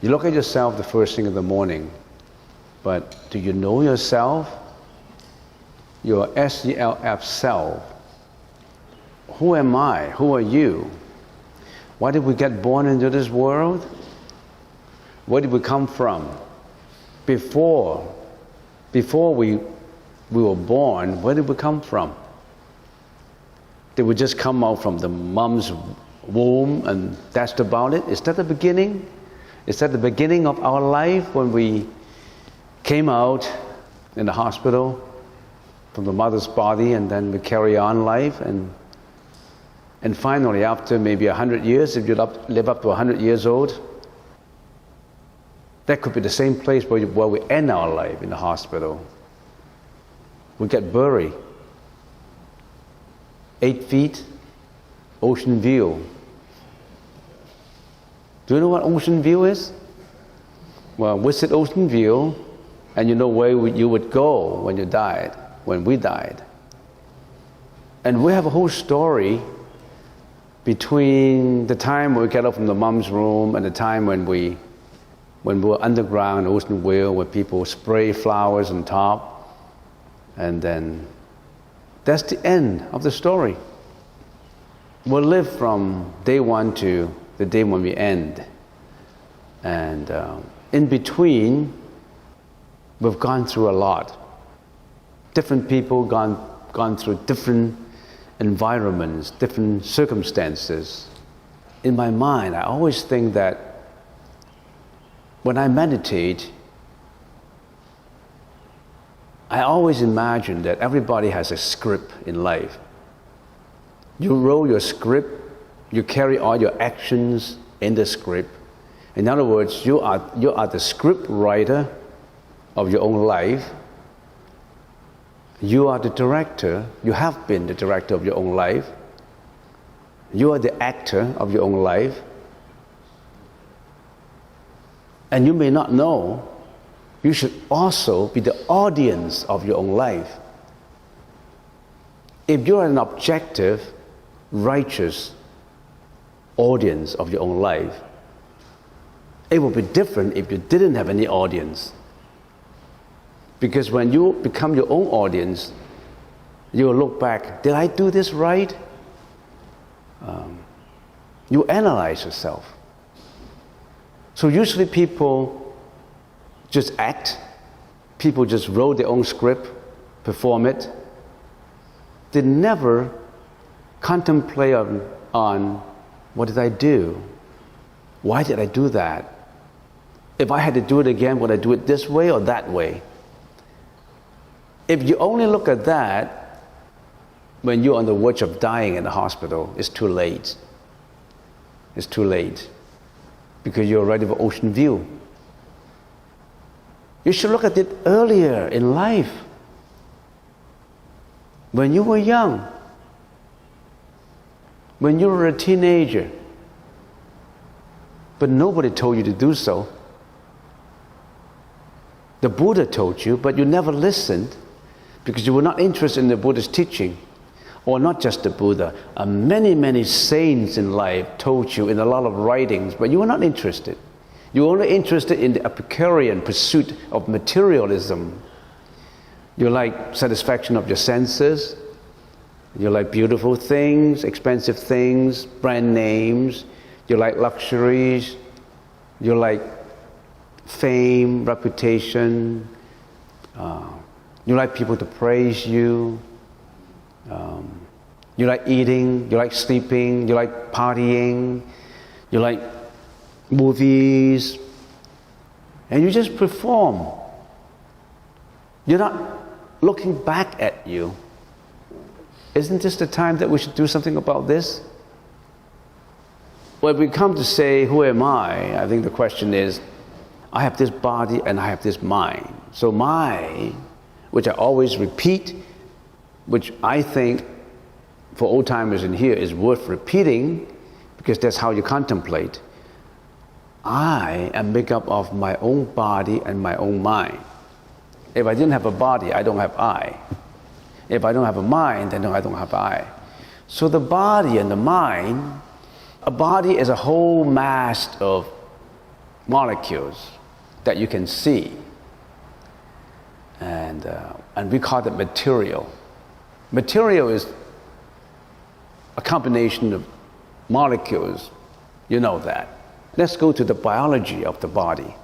You look at yourself the first thing in the morning, but do you know yourself? Your SELF self. Who am I? Who are you? Why did we get born into this world? Where did we come from? Before we were born, where did we come from? Did we just come out from the mom's womb and that's about it? Is that the beginning? Is that the beginning of our life when we came out in the hospital from the mother's body and then we carry on life and finally after maybe 100 years, if you live up to 100 years old, that could be the same place where we end our life, in the hospital. We get buried. 8 feet, ocean view. Do you know what ocean view is? Well, visit ocean view and you know where you would go when you died, when we died. And we have a whole story between the time we get up from the mom's room and the time when we were underground, ocean wheel, where people spray flowers on top, and then that's the end of the story. We'll live from day one to the day when we end. And in between, we've gone through a lot. Different people gone through different environments, different circumstances. In my mind, I always think that when I meditate, I always imagine that everybody has a script in life. You roll your script, you carry all your actions in the script. In other words, you are the script writer of your own life. You are the director, you have been the director of your own life. You are the actor of your own life. And you may not know, you should also be the audience of your own life. If you're an objective, righteous audience of your own life, it would be different if you didn't have any audience. Because when you become your own audience, you will look back, did I do this right? You analyze yourself. So usually people just act, people just wrote their own script, perform it. They never contemplate on what did I do? Why did I do that? If I had to do it again, would I do it this way or that way? If you only look at that when you're on the verge of dying in the hospital, it's too late. It's too late because you're already with ocean view. You should look at it earlier in life. When you were young, when you were a teenager, but nobody told you to do so. The Buddha told you, but you never listened because you were not interested in the Buddha's teaching. Or not just the Buddha, many saints in life told you in a lot of writings, but you were not interested. You were only interested in the Epicurean pursuit of materialism. You like satisfaction of your senses. You like beautiful things, expensive things, brand names. You like luxuries. You like fame, reputation. You like people to praise you. You like eating, you like sleeping, you like partying, you like movies, and you just perform. You're not looking back at you. Isn't this the time that we should do something about this? When we come to say, who am I think the question is, I have this body and I have this mind. So my, which I always repeat, which I think for old timers in here is worth repeating because that's how you contemplate. I am made up of my own body and my own mind. If I didn't have a body, I don't have I. If I don't have a mind, then I don't have I. So the body and the mind, a body is a whole mass of molecules that you can see. And we call it material. Material is a combination of molecules. You know that. Let's go to the biology of the body.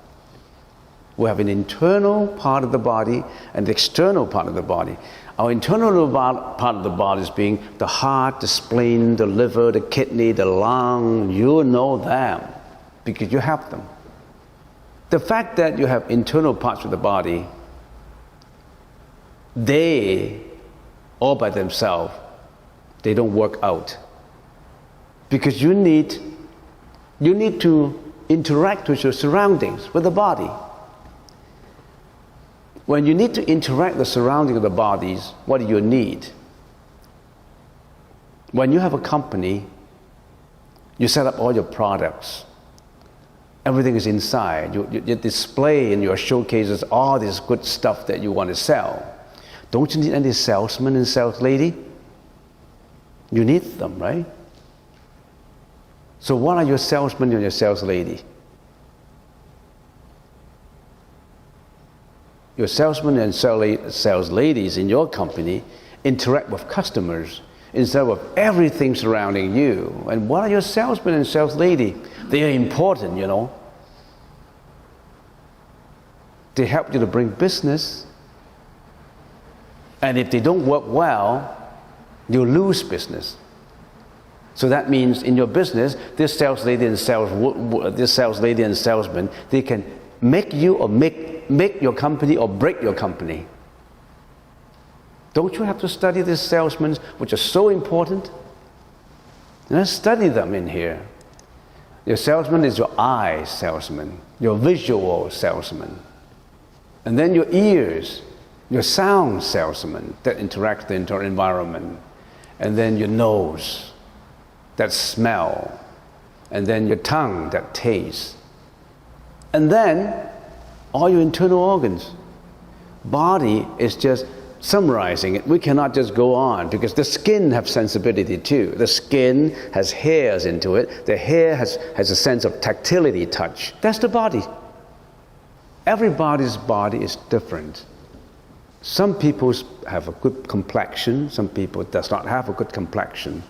We have an internal part of the body and the external part of the body. Our internal part of the body is being the heart, the spleen, the liver, the kidney, the lung. You know them because you have them. The fact that you have internal parts of the body, they, all by themselves, they don't work out. Because you need to interact with your surroundings, with the body. When you need to interact with the surrounding of the bodies, what do you need? When you have a company, you set up all your products. Everything is inside. You display in your showcases all this good stuff that you want to sell. Don't you need any salesman and sales lady? You need them, right? So what are your salesmen and your sales lady? Your salesmen and sales ladies in your company interact with customers instead of everything surrounding you. And what are your salesmen and sales lady? They are important, you know. They help you to bring business. And if they don't work well, you lose business. So that means in your business, this sales lady and salesman, they can make you or make your company or break your company. Don't you have to study these salesmen, which are so important? Let's study them in here. Your salesman is your eye salesman, your visual salesman. And then your ears, your sound salesman that interacts with the internal environment. And then your nose, that smell. And then your tongue, that taste. And then all your internal organs. Body is just summarizing it. We cannot just go on because the skin has sensibility too. The skin has hairs into it. The hair has a sense of tactility, touch. That's the body. Everybody's body is different. Some people have a good complexion. Some people does not have a good complexion.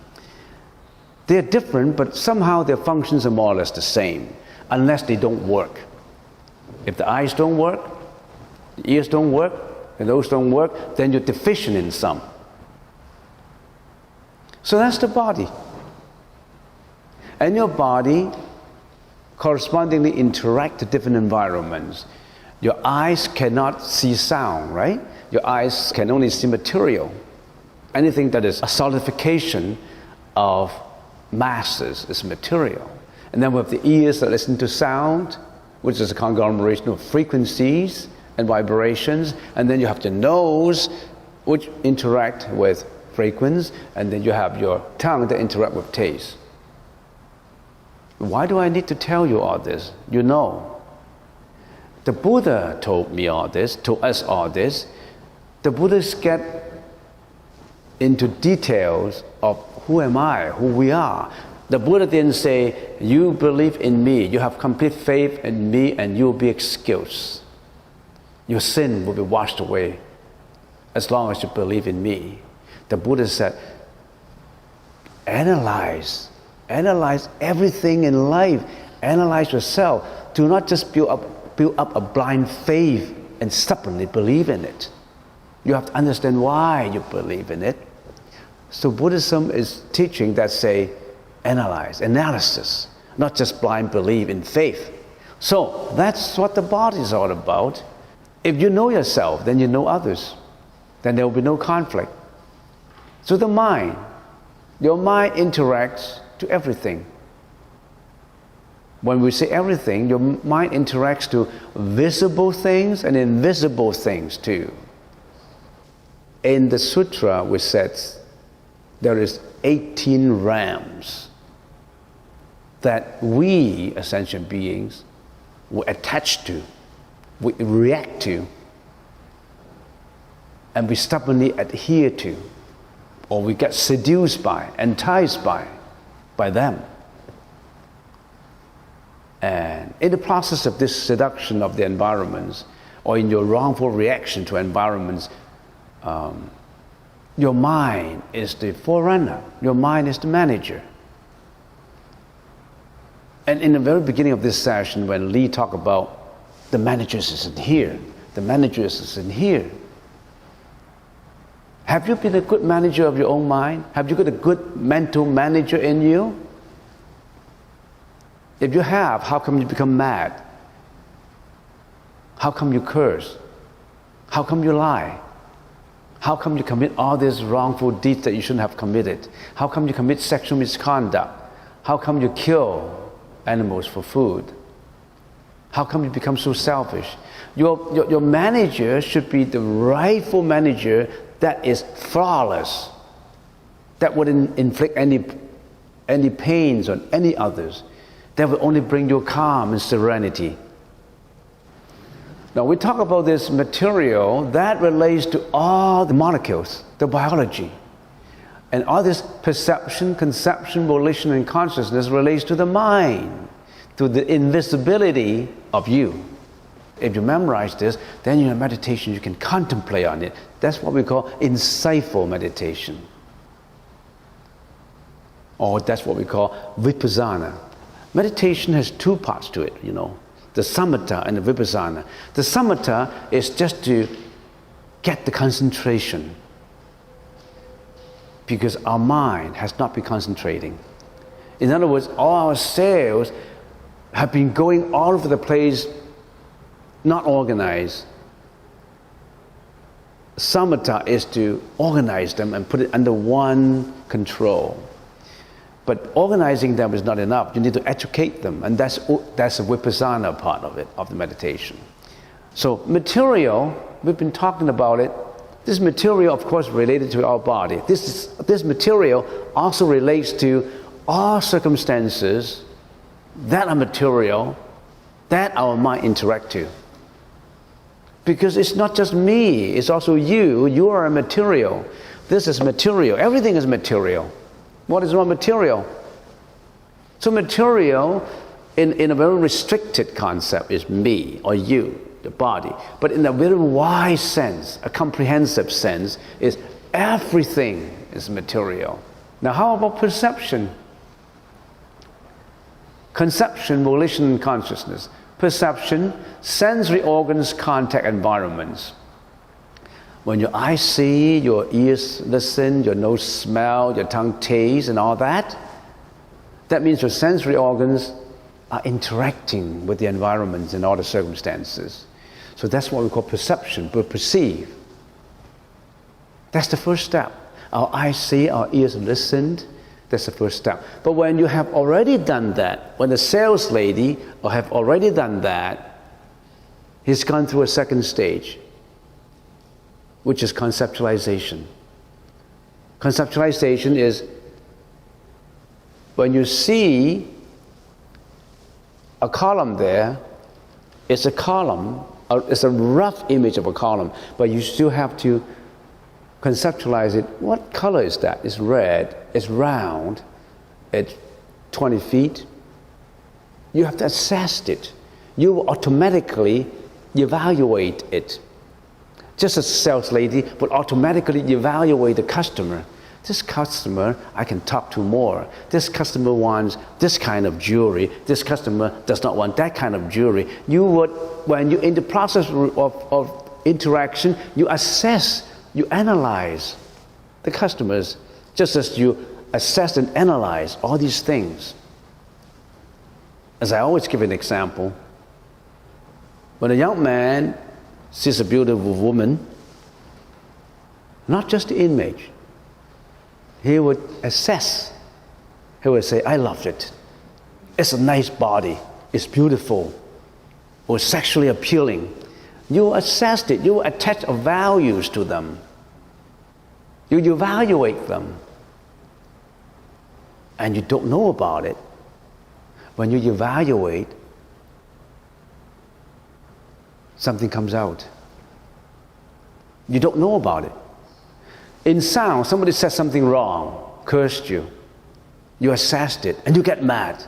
They're different, but somehow their functions are more or less the same, unless they don't work. If the eyes don't work, the ears don't work, and those don't work, then you're deficient in some. So that's the body. And your body correspondingly interacts to different environments. Your eyes cannot see sound, right? Your eyes can only see material. Anything that is a solidification of masses is material. And then we have the ears that listen to sound, which is a conglomeration of frequencies and vibrations. And then you have the nose, which interact with fragrance. And then you have your tongue that interact with taste. Why do I need to tell you all this? You know. The Buddha told me all this, told us all this. The Buddhists get into details of who am I, who we are. The Buddha didn't say, you believe in me, you have complete faith in me, and you will be excused. Your sin will be washed away as long as you believe in me. The Buddha said, analyze everything in life. Analyze yourself. Do not just build up a blind faith and stubbornly believe in it. You have to understand why you believe in it. So Buddhism is teaching that say, analysis, not just blind belief in faith. So that's what the body is all about. If you know yourself, then you know others. Then there will be no conflict. So the mind, your mind interacts to everything. When we say everything, your mind interacts to visible things and invisible things too. In the sutra, we said there is 18 realms that we, as sentient beings, we attach to, we react to, and we stubbornly adhere to, or we get seduced by, enticed by them. And in the process of this seduction of the environments, or in your wrongful reaction to environments, your mind is the forerunner. Your mind is the manager. And in the very beginning of this session, when Lee talked about the managers isn't here, the managers isn't here. Have you been a good manager of your own mind? Have you got a good mental manager in you? If you have, how come you become mad? How come you curse? How come you lie? How come you commit all these wrongful deeds that you shouldn't have committed? How come you commit sexual misconduct? How come you kill animals for food? How come you become so selfish? Your manager should be the rightful manager that is flawless, that wouldn't inflict any pains on any others, that will only bring you calm and serenity. Now we talk about this material that relates to all the molecules, the biology. And all this perception, conception, volition, and consciousness relates to the mind, to the invisibility of you. If you memorize this, then in your meditation you can contemplate on it. That's what we call insightful meditation. Or that's what we call vipassana. Meditation has two parts to it, you know. The samatha and the vipassana. The samatha is just to get the concentration, because our mind has not been concentrating. In other words, all our cells have been going all over the place, not organized. Samatha is to organize them and put it under one control. But organizing them is not enough. You need to educate them, and that's a vipassana part of it, of the meditation. So material, we've been talking about it. This material, of course, related to our body. This material also relates to all circumstances that are material, that our mind interact to. Because it's not just me, it's also you. You are a material. This is material. Everything is material. What is wrong with material? So material, in a very restricted concept, is me or you, the body. But in a very wide sense, a comprehensive sense, is everything is material. Now how about perception? Conception, volition, and consciousness. Perception, sensory organs, contact environments. When your eyes see, your ears listen, your nose smell, your tongue taste, and all that, that means your sensory organs are interacting with the environment and all the circumstances. So that's what we call perception, we perceive. That's the first step. Our eyes see, our ears listened, that's the first step. But when you have already done that, when the sales lady have already done that, he's gone through a second stage, which is conceptualization. Conceptualization is when you see a column there, it's a column, it's a rough image of a column, but you still have to conceptualize it. What color is that? It's red, it's round, it's 20 feet. You have to assess it. You will automatically evaluate it. Just as a sales lady would automatically evaluate the customer. This customer I can talk to more. This customer wants this kind of jewelry. This customer does not want that kind of jewelry. You would, when you're in the process of interaction, you assess, you analyze the customers, just as you assess and analyze all these things. As I always give an example, when a young man sees a beautiful woman, not just the image, he would assess. He would say, I loved it. It's a nice body. It's beautiful. Or sexually appealing. You assess it. You attach values to them. You evaluate them. And you don't know about it. When you evaluate, something comes out. You don't know about it. In sound, somebody says something wrong, cursed you. You assessed it, and you get mad.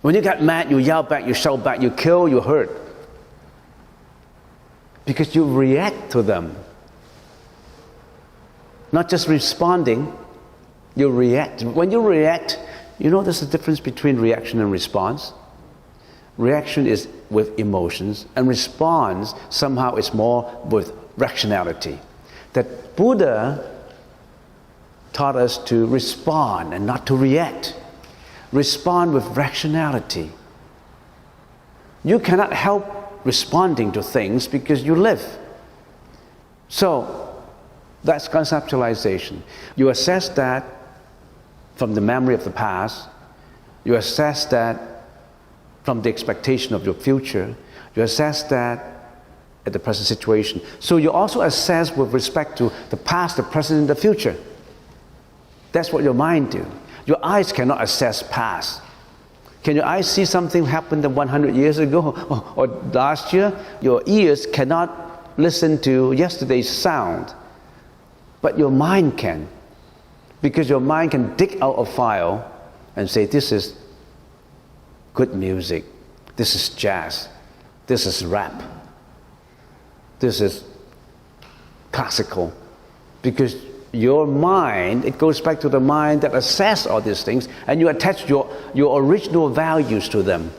When you get mad, you yell back, you shout back, you kill, you hurt. Because you react to them. Not just responding, you react. When you react, you know there's a difference between reaction and response. Reaction is with emotions, and response somehow is more with rationality. That Buddha taught us to respond and not to react. Respond with rationality. You cannot help responding to things because you live. So that's conceptualization. You assess that from the memory of the past. You assess that from the expectation of your future. You assess that at the present situation. So you also assess with respect to the past, the present, and the future. That's what your mind do. Your eyes cannot assess past. Can your eyes see something happened 100 years ago or last year? Your ears cannot listen to yesterday's sound. But your mind can. Because your mind can dig out a file and say, this is good music. This is jazz. This is rap. This is classical. Because your mind, it goes back to the mind that assess all these things, and you attach your original values to them.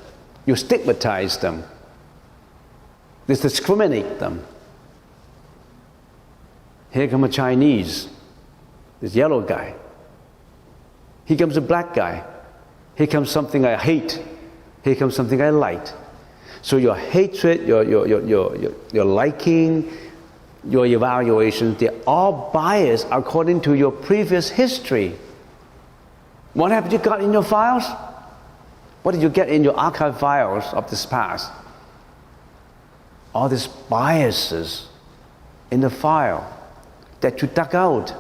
You stigmatize them. You discriminate them. Here comes a Chinese, this yellow guy. Here comes a black guy. Here comes something I hate. Here comes something I like. So your hatred, your liking, your evaluations, they're all biased according to your previous history. What have you got in your files? What did you get in your archive files of this past? All these biases in the file that you dug out.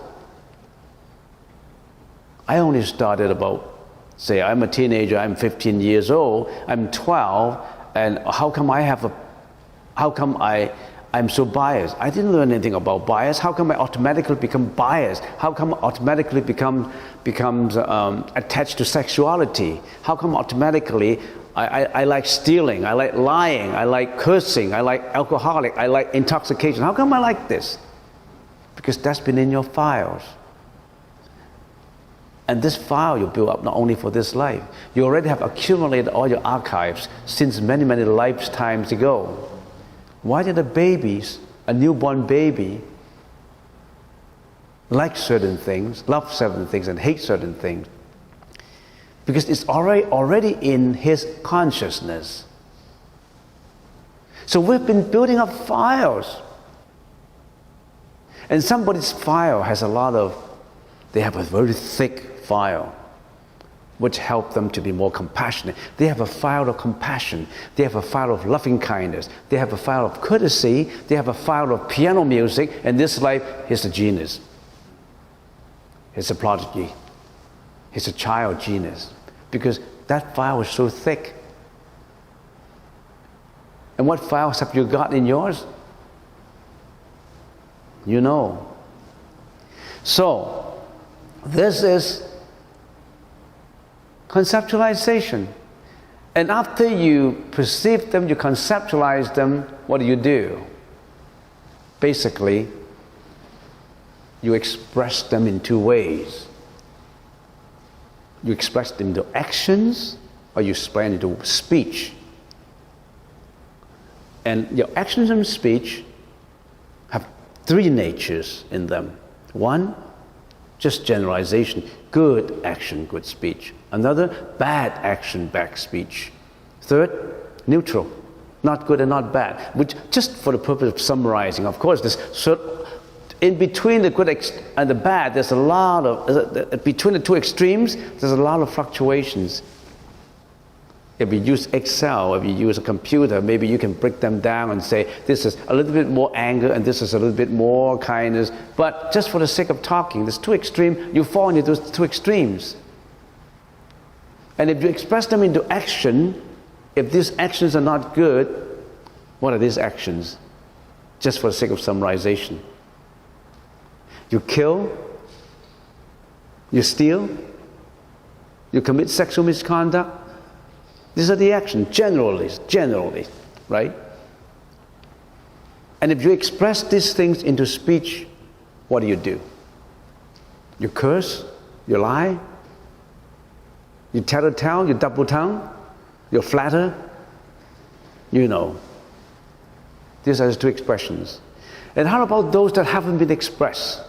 I only started about, say, I'm a teenager, I'm 15 years old, I'm 12, and how come I'm so biased? I didn't learn anything about bias. How come I automatically become biased? How come I automatically becomes attached to sexuality? How come automatically I like stealing, I like lying, I like cursing, I like alcoholic, I like intoxication? How come I like this? Because that's been in your files. And this file you build up not only for this life. You already have accumulated all your archives since many, many lifetimes ago. Why did a newborn baby, like certain things, love certain things, and hate certain things? Because it's already in his consciousness. So we've been building up files. And somebody's file has they have a very thick file, which help them to be more compassionate. They have a file of compassion. They have a file of loving kindness. They have a file of courtesy. They have a file of piano music. And this life, he's a genius. He's a prodigy. He's a child genius. Because that file is so thick. And what files have you got in yours? You know. So, this is conceptualization. And after you perceive them, you conceptualize them, what do? Basically, you express them in two ways. You express them into actions, or you express them into speech. And your actions and speech have three natures in them. One, just generalization, good action, good speech. Another, bad action, bad speech. Third, neutral, not good and not bad, which just for the purpose of summarizing. Of course, in between the good and the bad, there's a lot of, between the two extremes, there's a lot of fluctuations. If you use Excel, if you use a computer, maybe you can break them down and say, this is a little bit more anger and this is a little bit more kindness. But just for the sake of talking, there's two extremes, you fall into those two extremes. And if you express them into action, if these actions are not good, what are these actions? Just for the sake of summarization. You kill, you steal, you commit sexual misconduct, These are the actions, generally, right? And if you express these things into speech, what do? You curse, you lie, you tell a tale, you double tongue, you flatter, you know. These are the two expressions. And how about those that haven't been expressed?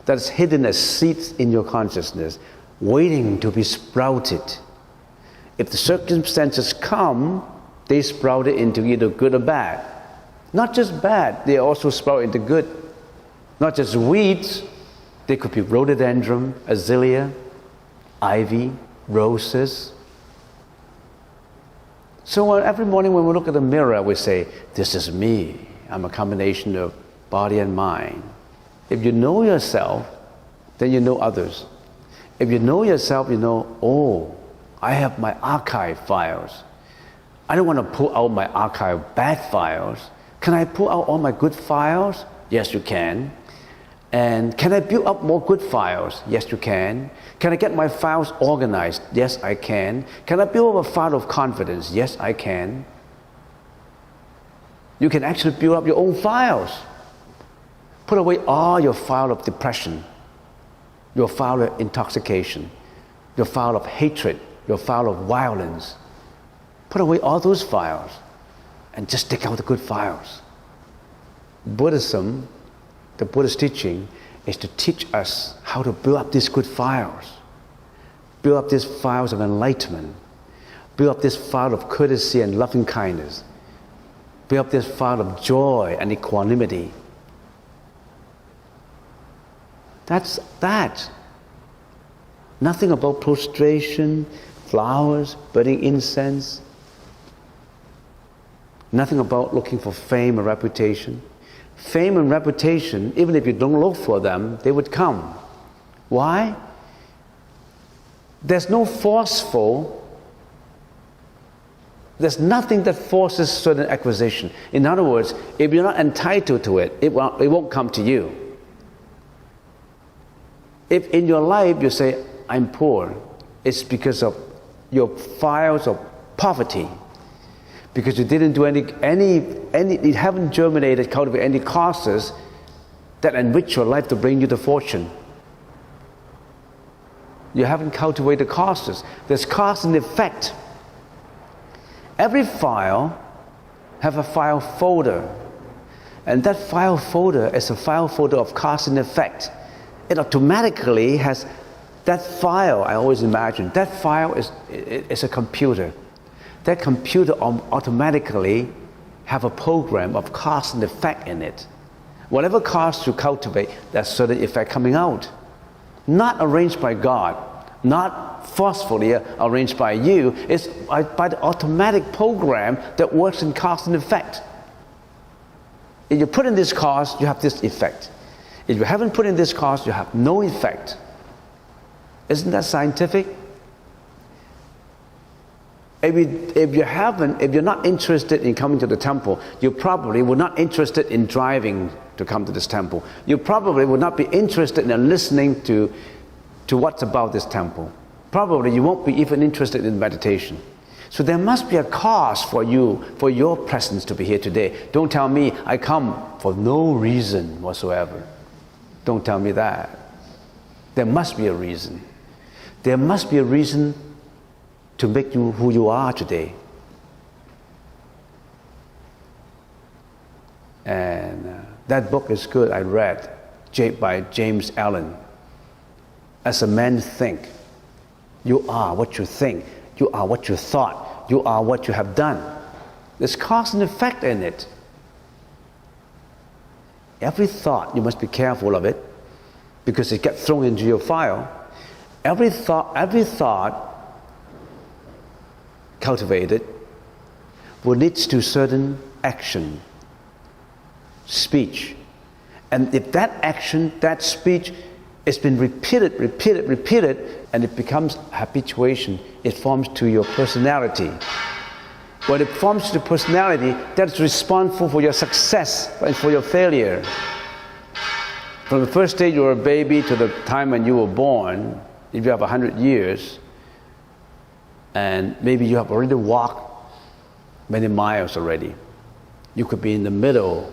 That's hidden as seeds in your consciousness, waiting to be sprouted. If the circumstances come, they sprout it into either good or bad. Not just bad, they also sprout into good. Not just weeds, they could be rhododendron, azalea, ivy, roses. So every morning when we look at the mirror, we say, this is me. I'm a combination of body and mind. If you know yourself, then you know others. If you know yourself, you know, oh, I have my archive files. I don't want to pull out my archive bad files. Can I pull out all my good files? Yes, you can. And can I build up more good files? Yes, you can. Can I get my files organized? Yes, I can. Can I build up a file of confidence? Yes, I can. You can actually build up your own files. Put away all your file of depression, your file of intoxication, your file of hatred, your file of violence. Put away all those files and just take out the good files. Buddhism, the Buddhist teaching, is to teach us how to build up these good files. Build up these files of enlightenment. Build up this file of courtesy and loving kindness. Build up this file of joy and equanimity. That's that. Nothing about prostration, flowers, burning incense. Nothing about looking for fame or reputation. Fame and reputation, even if you don't look for them, they would come. Why? There's no there's nothing that forces certain acquisition. In other words, if you're not entitled to it, it won't come to you. If in your life you say, I'm poor, it's because of your files of poverty. Because you didn't do you haven't germinated, cultivated any causes that enrich your life to bring you the fortune. You haven't cultivated causes. There's cause and effect. Every file have a file folder. And that file folder is a file folder of cause and effect. It automatically has that file. I always imagine that file is a computer. That computer automatically have a program of cause and effect in it. Whatever cause you cultivate, there's certain effect coming out. Not arranged by God, not forcefully arranged by you. It's by the automatic program that works in cause and effect. If you put in this cause, you have this effect. If you haven't put in this cause, you have no effect. Isn't that scientific? If you're not interested in coming to the temple, you probably were not interested in driving to come to this temple. You probably would not be interested in listening to what's about this temple. Probably you won't be even interested in meditation. So there must be a cause for you, for your presence to be here today. Don't tell me I come for no reason whatsoever. Don't tell me that. There must be a reason. There must be a reason to make you who you are today. And that book is good, I read, by James Allen. As a man think, you are what you think, you are what you thought, you are what you have done. There's cause and effect in it. Every thought, you must be careful of it, because it gets thrown into your file. Every thought cultivated will lead to certain action, speech. And if that action, that speech has been repeated, and it becomes habituation, it forms to your personality. When it forms to the personality, that's responsible for your success and for your failure. From the first day you were a baby to the time when you were born, if you have 100 years, And maybe you have already walked many miles already. You could be in the middle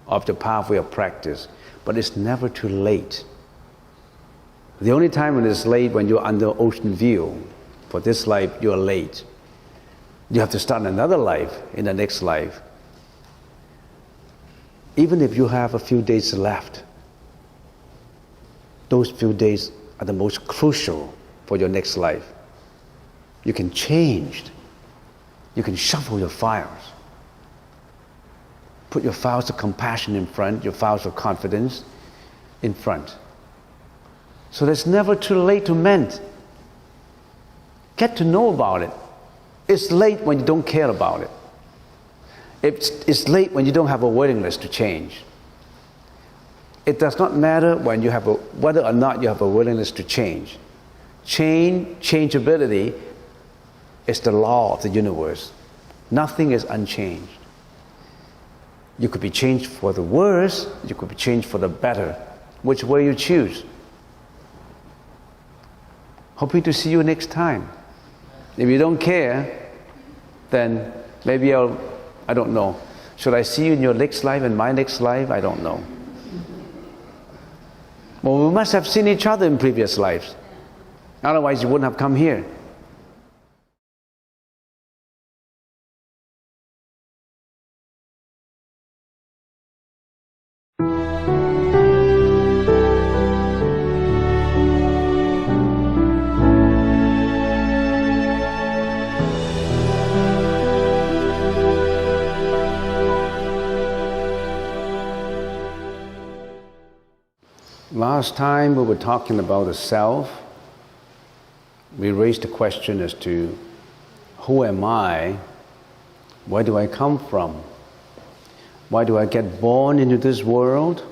of the pathway of practice, but it's never too late. The only time when it's late when you're under ocean view. For this life, you're late. You have to start another life in the next life. Even if you have a few days left, those few days are the most crucial for your next life. You can change. You can shuffle your files. Put your files of compassion in front, your files of confidence in front. So it's never too late to mend. Get to know about it. It's late when you don't care about it. It's late when you don't have a willingness to change. It does not matter when you have whether or not you have a willingness to change. Changeability is the law of the universe. Nothing is unchanged. You could be changed for the worse, you could be changed for the better. Which way you choose? Hoping to see you next time. If you don't care, then maybe I don't know. Should I see you in your next life and my next life? I don't know. Well, we must have seen each other in previous lives. Otherwise, you wouldn't have come here. Last time we were talking about the self. We raised the question as to who am I? Where do I come from? Why do I get born into this world?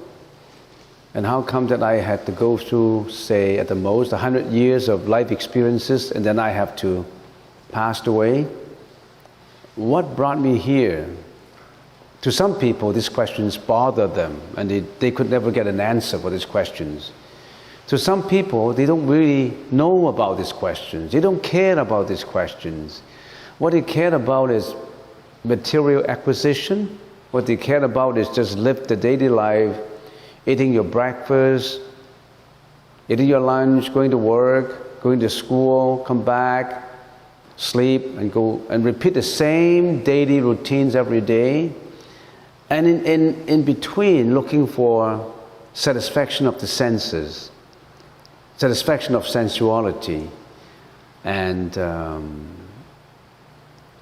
And how come that I had to go through, say, at the most 100 years of life experiences and then I have to pass away? What brought me here? To some people, these questions bother them, and they could never get an answer for these questions. To some people, they don't really know about these questions. They don't care about these questions. What they care about is material acquisition. What they care about is just live the daily life, eating your breakfast, eating your lunch, going to work, going to school, come back, sleep, and go and repeat the same daily routines every day. And in between, looking for satisfaction of the senses, satisfaction of sensuality, and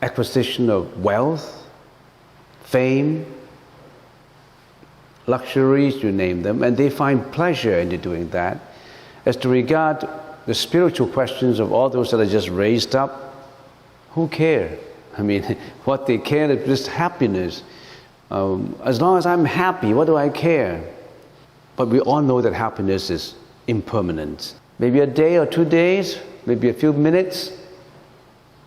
acquisition of wealth, fame, luxuries, you name them, and they find pleasure in doing that. As to regard the spiritual questions of all those that are just raised up, who care? I mean, what they care is just happiness. As long as I'm happy, what do I care? But we all know that happiness is impermanent. Maybe a day or 2 days, maybe a few minutes.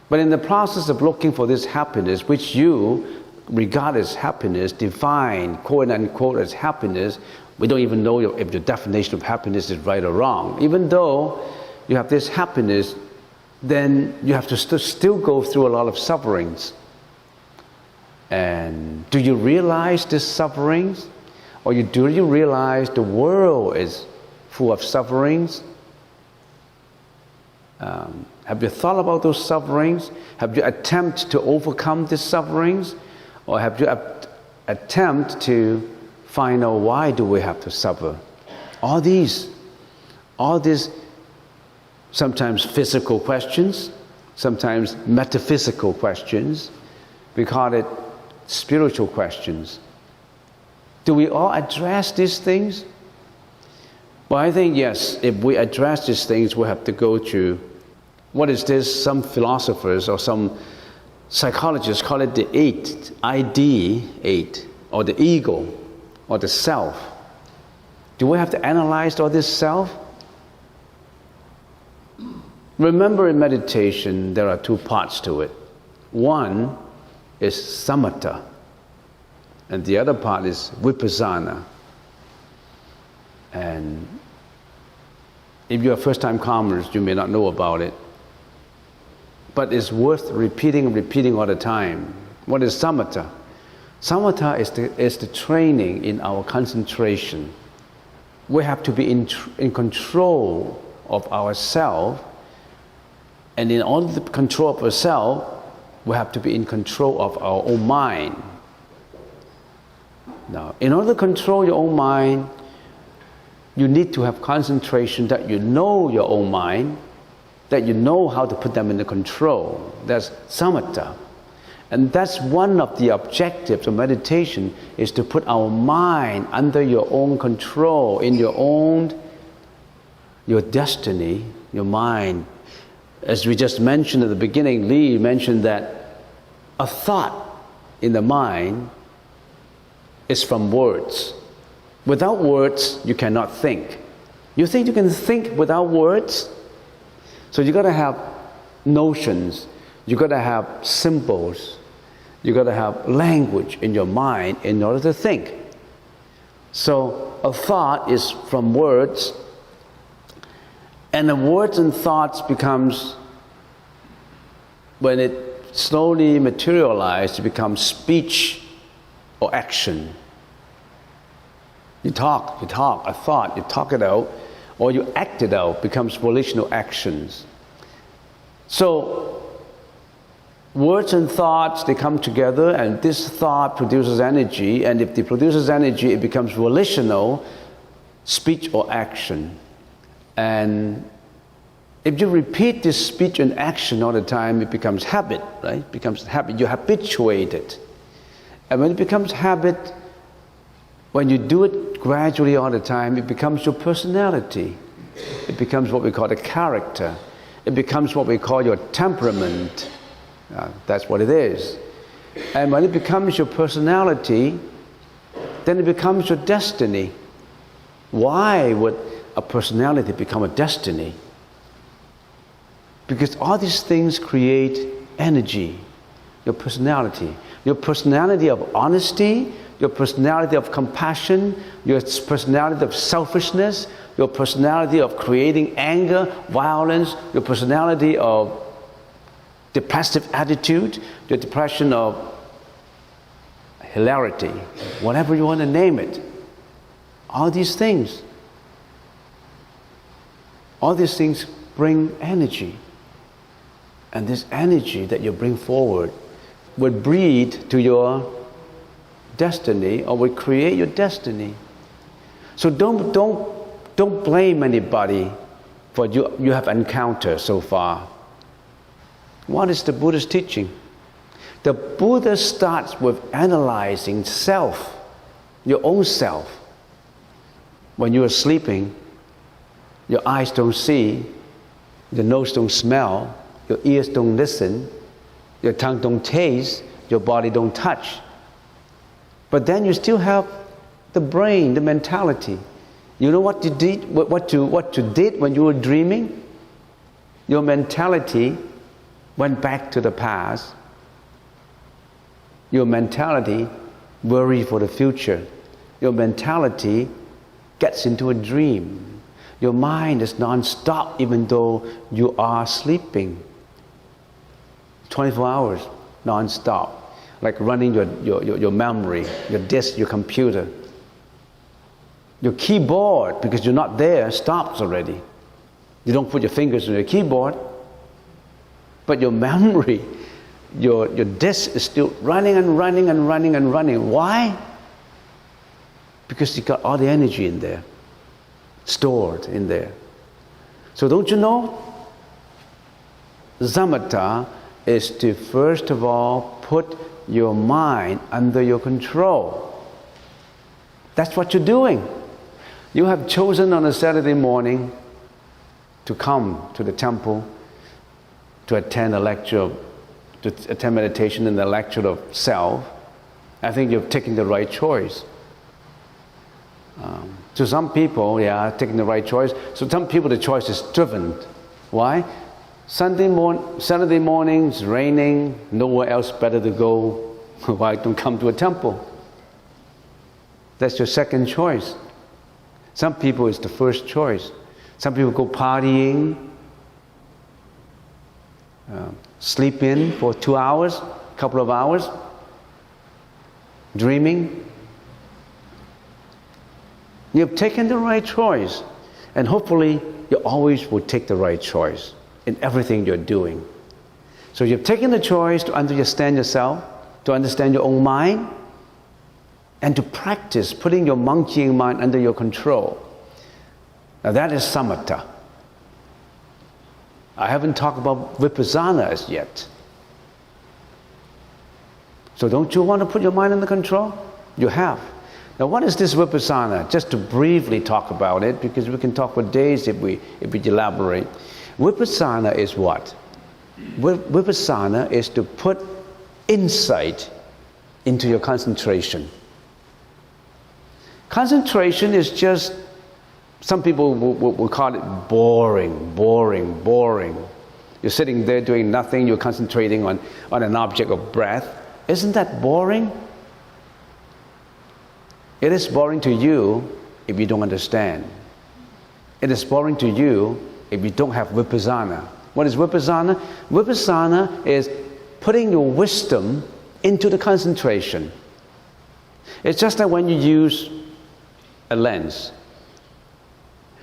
But in the process of looking for this happiness, which you regard as happiness, define, quote unquote, as happiness, we don't even know if your definition of happiness is right or wrong. Even though you have this happiness, then you have to still go through a lot of sufferings. And do you realize these sufferings? Or do you realize the world is full of sufferings? Have you thought about those sufferings? Have you attempted to overcome these sufferings? Or have you attempted to find out why do we have to suffer? All these sometimes physical questions, sometimes metaphysical questions, we call it spiritual questions. Do we all address these things? Well, I think yes, if we address these things, we have to go to, what is this? Some philosophers or some psychologists call it the eight, or the ego, or the self. Do we have to analyze all this self? Remember, in meditation, there are two parts to it. One is samatha, and the other part is vipassana. And if you're first-time comers, you may not know about it. but it's worth repeating all the time. What is samatha? Samatha is the training in our concentration. We have to be in control of ourselves, and in order to control of ourselves, we have to be in control of our own mind. Now, in order to control your own mind, you need to have concentration that you know your own mind, that you know how to put them into control. That's samatha. And that's one of the objectives of meditation, is to put our mind under your own control, in your destiny, your mind. As we just mentioned at the beginning, Lee mentioned that a thought in the mind is from words. Without words, you cannot think. You think you can think without words? So you got to have notions, you got to have symbols, you got to have language in your mind in order to think. So a thought is from words, and the words and thoughts becomes, when it slowly materializes, it becomes speech or action. You talk a thought, you talk it out, or you act it out, becomes volitional actions. So words and thoughts, they come together, and this thought produces energy, and if it produces energy, it becomes volitional, speech or action. And if you repeat this speech and action all the time, it becomes habit, right? It becomes habit. You habituate it. And when it becomes habit, when you do it gradually all the time, it becomes your personality. It becomes what we call a character. It becomes what we call your temperament. That's what it is. And when it becomes your personality, then it becomes your destiny. Why would a personality become a destiny? Because all these things create energy. Your personality of honesty, your personality of compassion, your personality of selfishness, your personality of creating anger, violence, your personality of depressive attitude, your depression of hilarity, whatever you want to name it. All these things bring energy. And this energy that you bring forward would breed to your destiny, or would create your destiny. So don't blame anybody for you have encountered so far. What is the Buddha's teaching? The Buddha starts with analyzing self, your own self. When you are sleeping, your eyes don't see, your nose don't smell, your ears don't listen, your tongue don't taste, your body don't touch. But then you still have the brain, the mentality. You know what you did, what you did when you were dreaming? Your mentality went back to the past. Your mentality worried for the future. Your mentality gets into a dream. Your mind is non-stop even though you are sleeping. 24 hours non-stop, like running your memory, your disk, your computer. Your keyboard, because you're not there, stops already. You don't put your fingers on your keyboard, but your memory, your disk is still running and running and running and running. Why? Because you got all the energy in there, stored in there. So don't you know? Samatha is to first of all put your mind under your control. That's what you're doing. You have chosen on a Saturday morning to come to the temple to attend a lecture, to attend meditation in the lecture of self. I think you've taken the right choice. To some people, taking the right choice. So some people, the choice is driven. Why? Saturday morning, it's raining, nowhere else better to go. Why don't come to a temple? That's your second choice. Some people, it's the first choice. Some people go partying. sleep in for 2 hours, a couple of hours, dreaming. You've taken the right choice, and hopefully you always will take the right choice in everything you're doing. So you've taken the choice to understand yourself, to understand your own mind, and to practice putting your monkeying mind under your control. Now that is samatha. I haven't talked about vipassana as yet. So don't you want to put your mind under control? You have. Now what is this vipassana? Just to briefly talk about it, because we can talk for days if we elaborate. Vipassana is what? Vipassana is to put insight into your concentration. Concentration is just, some people will call it boring. You're sitting there doing nothing, you're concentrating on an object of breath. Isn't that boring? It is boring to you if you don't understand. It is boring to you if you don't have vipassana. What is vipassana? Vipassana is putting your wisdom into the concentration. It's just like when you use a lens.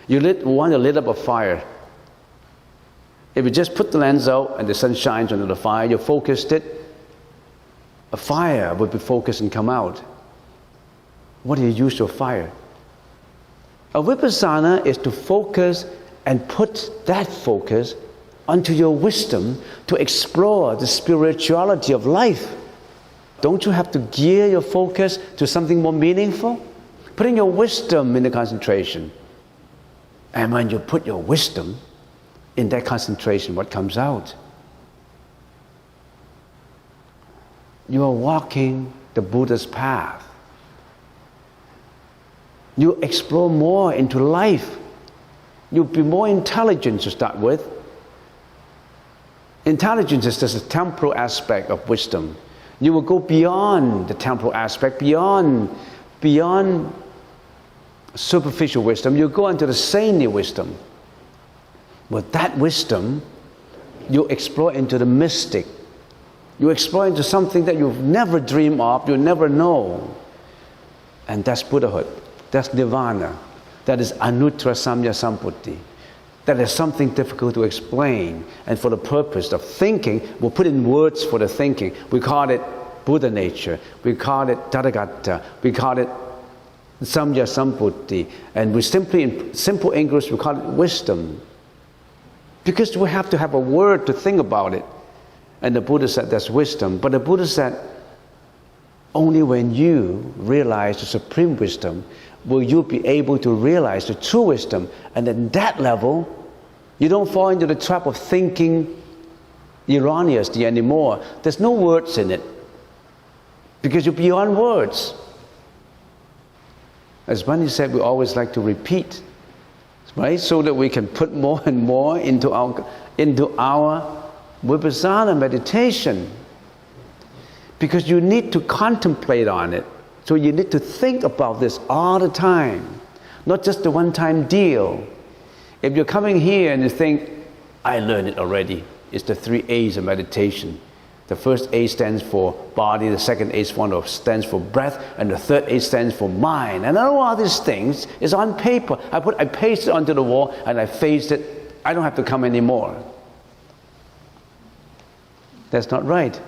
You want to lit up a fire. If you just put the lens out and the sun shines onto the fire, you focused it, a fire would be focused and come out. What do you use your fire? A vipassana is to focus and put that focus onto your wisdom to explore the spirituality of life. Don't you have to gear your focus to something more meaningful? Putting your wisdom in the concentration. And when you put your wisdom in that concentration, what comes out? You are walking the Buddha's path. You explore more into life. You'll be more intelligent to start with. Intelligence is just a temporal aspect of wisdom. You will go beyond the temporal aspect, beyond superficial wisdom. You go into the saintly wisdom. With that wisdom, you explore into the mystic. You explore into something that you've never dreamed of, you'll never know. And that's Buddhahood. That's nirvana. That is anuttara samya samputti. That is something difficult to explain. And for the purpose of thinking, we'll put in words for the thinking. We call it Buddha nature. We call it Tathagata. We call it samya samputti. And we simply, in simple English, we call it wisdom. Because we have to have a word to think about it. And the Buddha said that's wisdom. But the Buddha said, only when you realize the supreme wisdom will you be able to realize the true wisdom. And at that level, you don't fall into the trap of thinking erroneously anymore. There's no words in it. Because you're beyond words. As Bunny said, we always like to repeat, right? So that we can put more and more into our vipassana meditation. Because you need to contemplate on it. So you need to think about this all the time, not just the one-time deal. If you're coming here and you think, I learned it already, it's the 3 A's of meditation. The first A stands for body, the second A stands for breath, and the third A stands for mind. And all these things is on paper. I paste it onto the wall and I faced it. I don't have to come anymore. That's not right.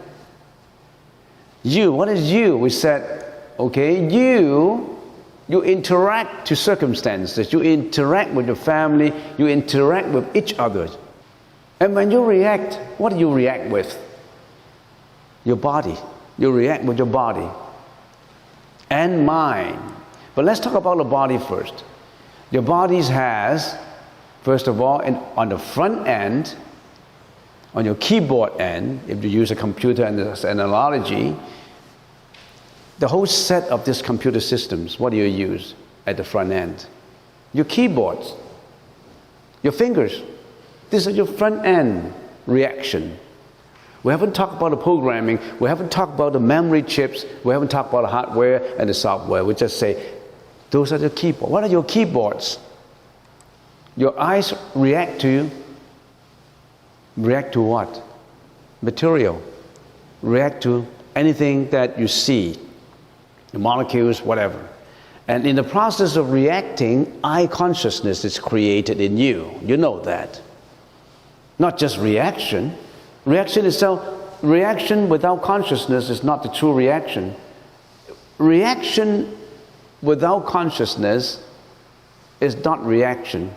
You, what is you? We said, okay, you interact to circumstances, you interact with your family, you interact with each other. And when you react, what do you react with? Your body. You react with your body and mind. But let's talk about the body first. Your body has, first of all, on the front end, on your keyboard end, if you use a computer and as an analogy, the whole set of these computer systems, what do you use at the front end? Your keyboards, your fingers. These are your front end reaction. We haven't talked about the programming, we haven't talked about the memory chips, we haven't talked about the hardware and the software. We just say, those are the keyboards. What are your keyboards? Your eyes react to what? material, react to anything that you see, the molecules, whatever. And in the process of reacting, I consciousness is created in you. You know that. Not just reaction. Reaction itself, reaction without consciousness is not the true reaction. Reaction without consciousness is not reaction.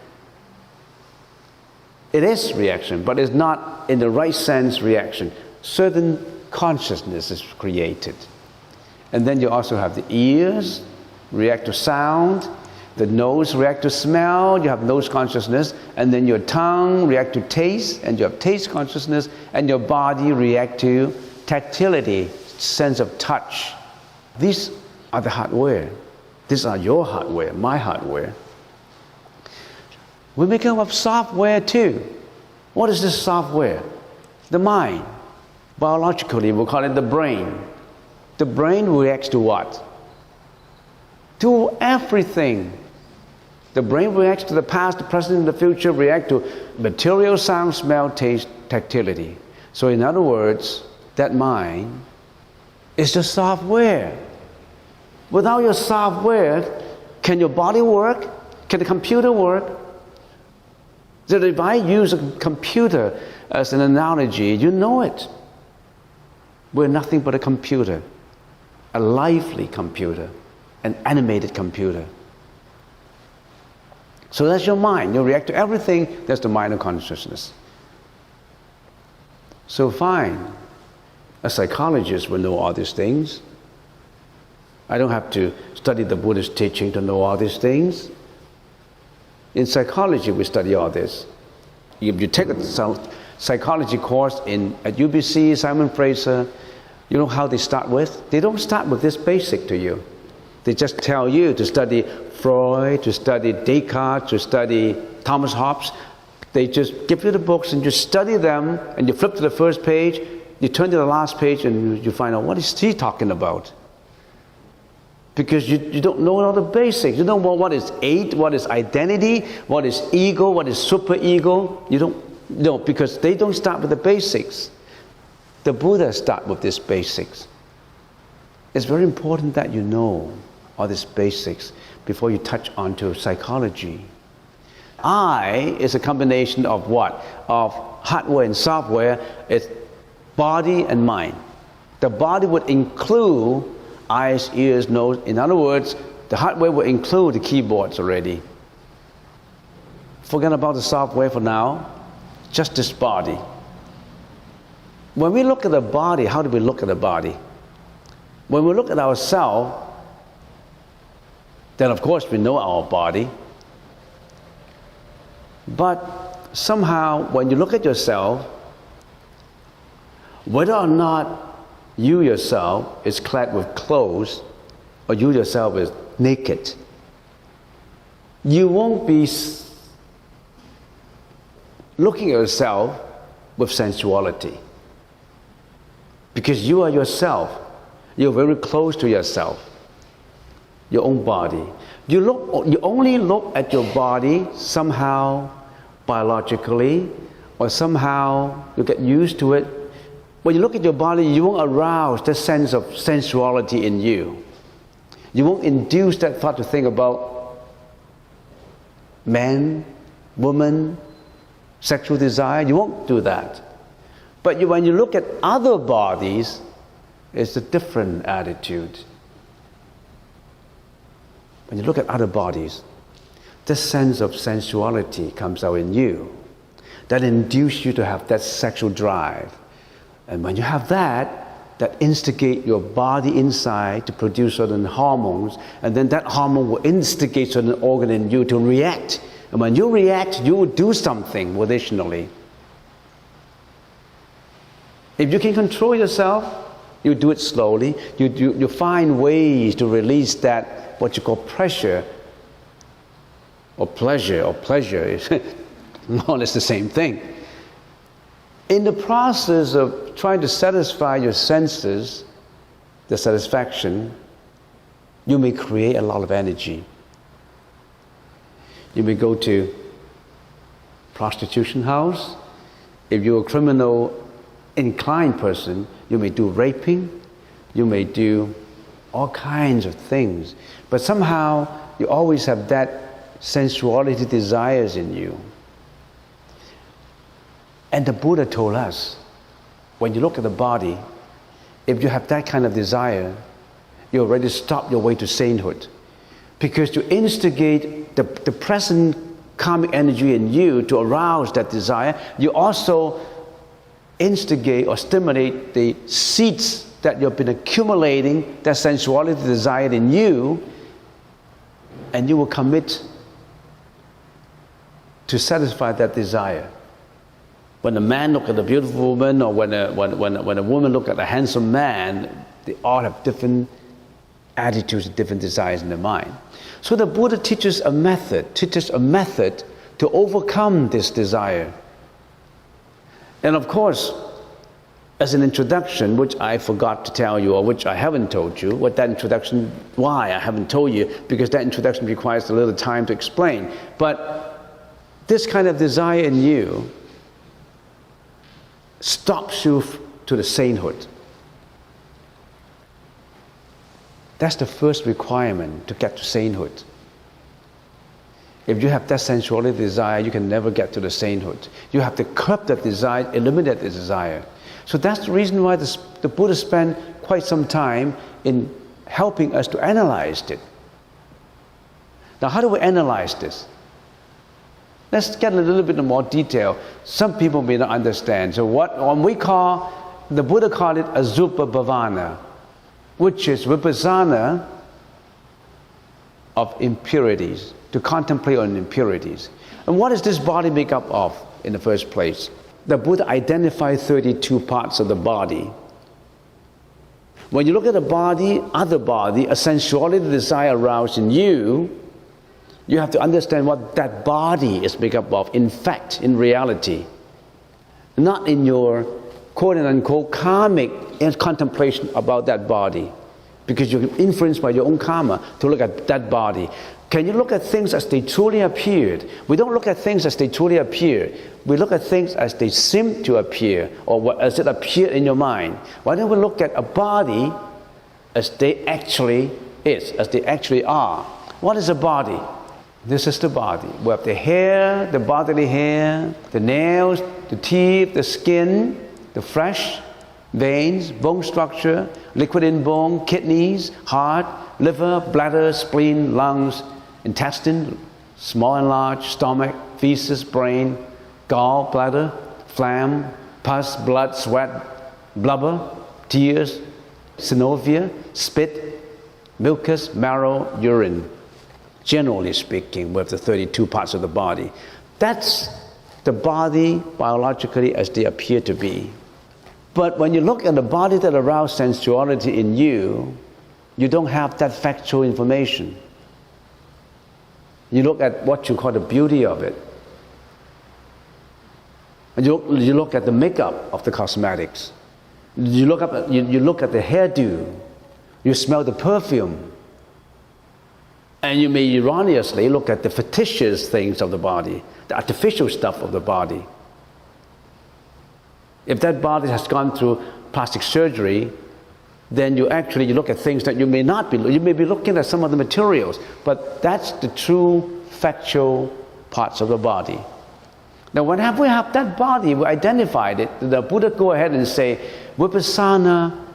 It is reaction, but it's not in the right sense reaction. Certain consciousness is created. And then you also have the ears react to sound, the nose react to smell, you have nose consciousness, and then your tongue react to taste, and you have taste consciousness, and your body react to tactility, sense of touch. These are the hardware. These are your hardware, my hardware. We make up software too. What is this software? The mind. Biologically, we'll call it the brain. The brain reacts to what? To everything. The brain reacts to the past, the present, and the future, react to material, sound, smell, taste, tactility. So in other words, that mind is the software. Without your software, can your body work? Can the computer work? So if I use a computer as an analogy, you know it. We're nothing but a computer, a lively computer, an animated computer. So that's your mind. You react to everything, that's the mind of consciousness. So fine, a psychologist will know all these things. I don't have to study the Buddhist teaching to know all these things. In psychology, we study all this. If you take a psychology course at UBC, Simon Fraser, you know how they start with? They don't start with this basic to you. They just tell you to study Freud, to study Descartes, to study Thomas Hobbes. They just give you the books and you study them, and you flip to the first page, you turn to the last page, and you find out, what is he talking about? Because you don't know all the basics. You don't know what is id, what is identity, what is ego, what is superego. You don't know, because they don't start with the basics. The Buddha start with these basics. It's very important that you know all these basics before you touch onto psychology. I is a combination of what? Of hardware and software. It's body and mind. The body would include eyes, ears, nose. In other words, the hardware will include the keyboards already. Forget about the software for now. Just this body. When we look at the body, how do we look at the body? When we look at ourselves, then of course we know our body. But somehow when you look at yourself, whether or not you yourself is clad with clothes, or you yourself is naked, you won't be looking at yourself with sensuality. Because you are yourself. You're very close to yourself, your own body. You only look at your body somehow biologically, or somehow you get used to it. When you look at your body, you won't arouse that sense of sensuality in you. You won't induce that thought to think about man, woman, sexual desire. You won't do that. But when you look at other bodies, it's a different attitude. When you look at other bodies, this sense of sensuality comes out in you. That induces you to have that sexual drive. And when you have that, that instigate your body inside to produce certain hormones, and then that hormone will instigate certain organ in you to react. And when you react, you will do something volitionally. If you can control yourself, you do it slowly. You find ways to release that, what you call pressure, or pleasure, is more or less the same thing. In the process of trying to satisfy your senses, the satisfaction, you may create a lot of energy. You may go to prostitution house. If you're a criminal inclined person, you may do raping, you may do all kinds of things, but somehow you always have that sensuality desires in you. And the Buddha told us, when you look at the body, if you have that kind of desire, you already stop your way to sainthood. Because to instigate the present karmic energy in you to arouse that desire, you also instigate or stimulate the seeds that you've been accumulating, that sensuality desire in you, and you will commit to satisfy that desire. When a man looks at a beautiful woman, or when a woman looks at a handsome man, they all have different attitudes, different desires in their mind. So the Buddha teaches a method to overcome this desire. And of course, as an introduction, which I forgot to tell you, or which I haven't told you, what that introduction, why I haven't told you, because that introduction requires a little time to explain. But this kind of desire in you stops you to the sainthood. That's the first requirement to get to sainthood. If you have that sensuality desire, you can never get to the sainthood. You have to curb that desire, eliminate the desire. So that's the reason why the Buddha spent quite some time in helping us to analyze it. Now, how do we analyze this? Let's get a little bit more detail. Some people may not understand. So the Buddha called it Asupa Bhavana, which is vipassana of impurities, to contemplate on impurities. And what is this body made up of in the first place? The Buddha identified 32 parts of the body. When you look at the body, other body, a sensuality desire aroused in you, you have to understand what that body is made up of, in fact, in reality. Not in your quote-unquote karmic contemplation about that body, because you're influenced by your own karma to look at that body. Can you look at things as they truly appeared? We don't look at things as they truly appear. We look at things as they seem to appear, or as it appeared in your mind. Why don't we look at a body as they actually is, as they actually are? What is a body? This is the body. We have the hair, the bodily hair, the nails, the teeth, the skin, the flesh, veins, bone structure, liquid in bone, kidneys, heart, liver, bladder, spleen, lungs, intestine, small and large, stomach, feces, brain, gall, bladder, phlegm, pus, blood, sweat, blubber, tears, synovia, spit, mucus, marrow, urine. Generally speaking, we have the 32 parts of the body. That's the body biologically as they appear to be. But when you look at the body that arouses sensuality in you, you don't have that factual information. You look at what you call the beauty of it. And you look at the makeup of the cosmetics. You look at the hairdo. You smell the perfume. And you may erroneously look at the fictitious things of the body, the artificial stuff of the body. If that body has gone through plastic surgery, then you look at things that you may not be. You may be looking at some of the materials, but that's the true factual parts of the body. Now, whenever we have that body, we identified it. The Buddha go ahead and say, vipassana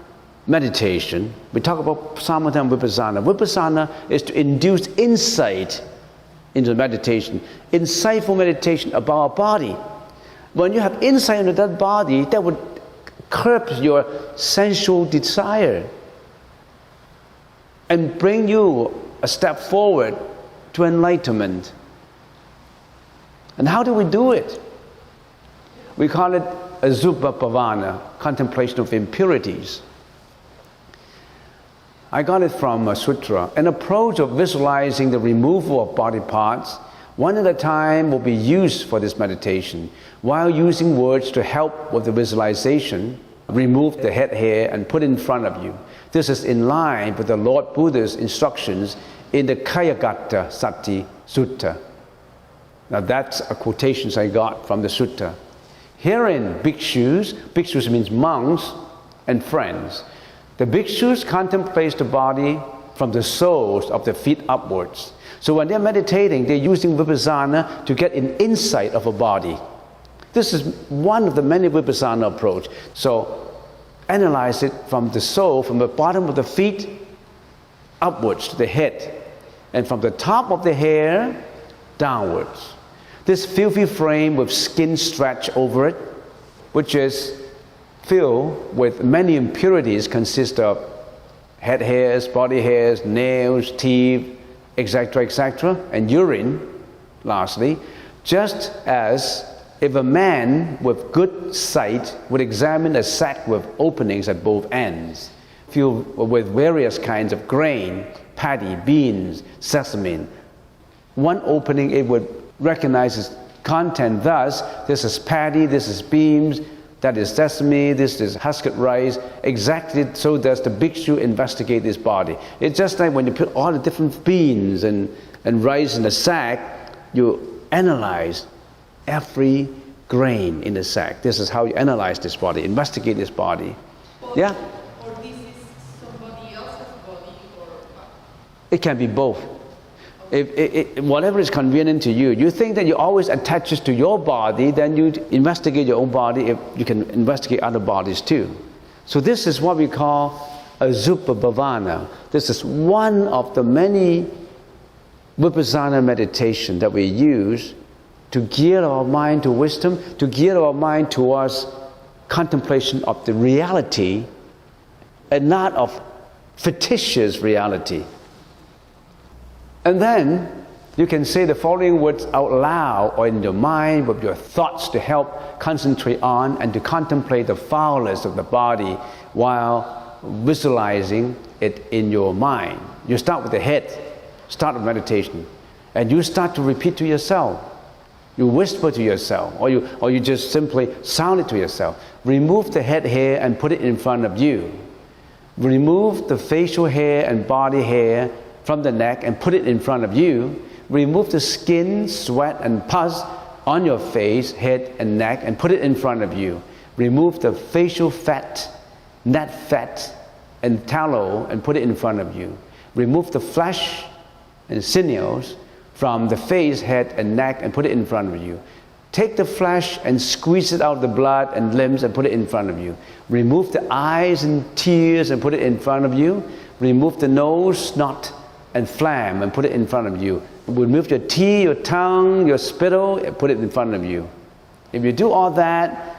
meditation. We talk about samatha and vipassana. Vipassana is to induce insight into meditation, insightful meditation about our body. When you have insight into that body, that would curb your sensual desire and bring you a step forward to enlightenment. And how do we do it? We call it Asupa Bhavana, contemplation of impurities. I got it from a sutra, an approach of visualizing the removal of body parts, one at a time, will be used for this meditation. While using words to help with the visualization, remove the head hair and put it in front of you. This is in line with the Lord Buddha's instructions in the Kayagata Sati Sutta. Now that's a quotation I got from the sutta. Herein, bhikshus, bhikshus means monks and friends. The bhikshus contemplate the body from the soles of the feet upwards. So when they're meditating, they're using vipassana to get an insight of a body. This is one of the many vipassana approach. So analyze it from the sole, from the bottom of the feet upwards to the head, and from the top of the hair downwards. This filthy frame with skin stretched over it, which is filled with many impurities, consists of head hairs, body hairs, nails, teeth, etc., etc., and urine, lastly, just as if a man with good sight would examine a sack with openings at both ends, filled with various kinds of grain, paddy, beans, sesame. One opening, it would recognize its content thus: this is paddy, this is beans, that is sesame, this is husked rice. Exactly so does the bhikshu investigate this body. It's just like when you put all the different beans and rice in a sack, you analyze every grain in the sack. This is how you analyze this body, investigate this body. Yeah? Or this is somebody else's body, or It can be both. Whatever is convenient to you. You think that you always attaches to your body, then you investigate your own body. If you can investigate other bodies too. So this is what we call a Zupa Bhavana. This is one of the many Vipassana meditation that we use to gear our mind to wisdom, to gear our mind towards contemplation of the reality and not of fictitious reality. And then you can say the following words out loud or in your mind with your thoughts to help concentrate on and to contemplate the foulness of the body while visualizing it in your mind. You start with the head, start with meditation, and you start to repeat to yourself. You whisper to yourself, or you just simply sound it to yourself. Remove the head hair and put it in front of you. Remove the facial hair and body hair from the neck and put it in front of you. Remove the skin, sweat, and pus on your face, head, and neck and put it in front of you. Remove the facial fat, neck fat, and tallow and put it in front of you. Remove the flesh and sinews from the face, head, and neck and put it in front of you. Take the flesh and squeeze it out of the blood and limbs and put it in front of you. Remove the eyes and tears and put it in front of you. Remove the nose, snot, and phlegm and put it in front of you. Remove your teeth, your tongue, your spittle, and put it in front of you. If you do all that,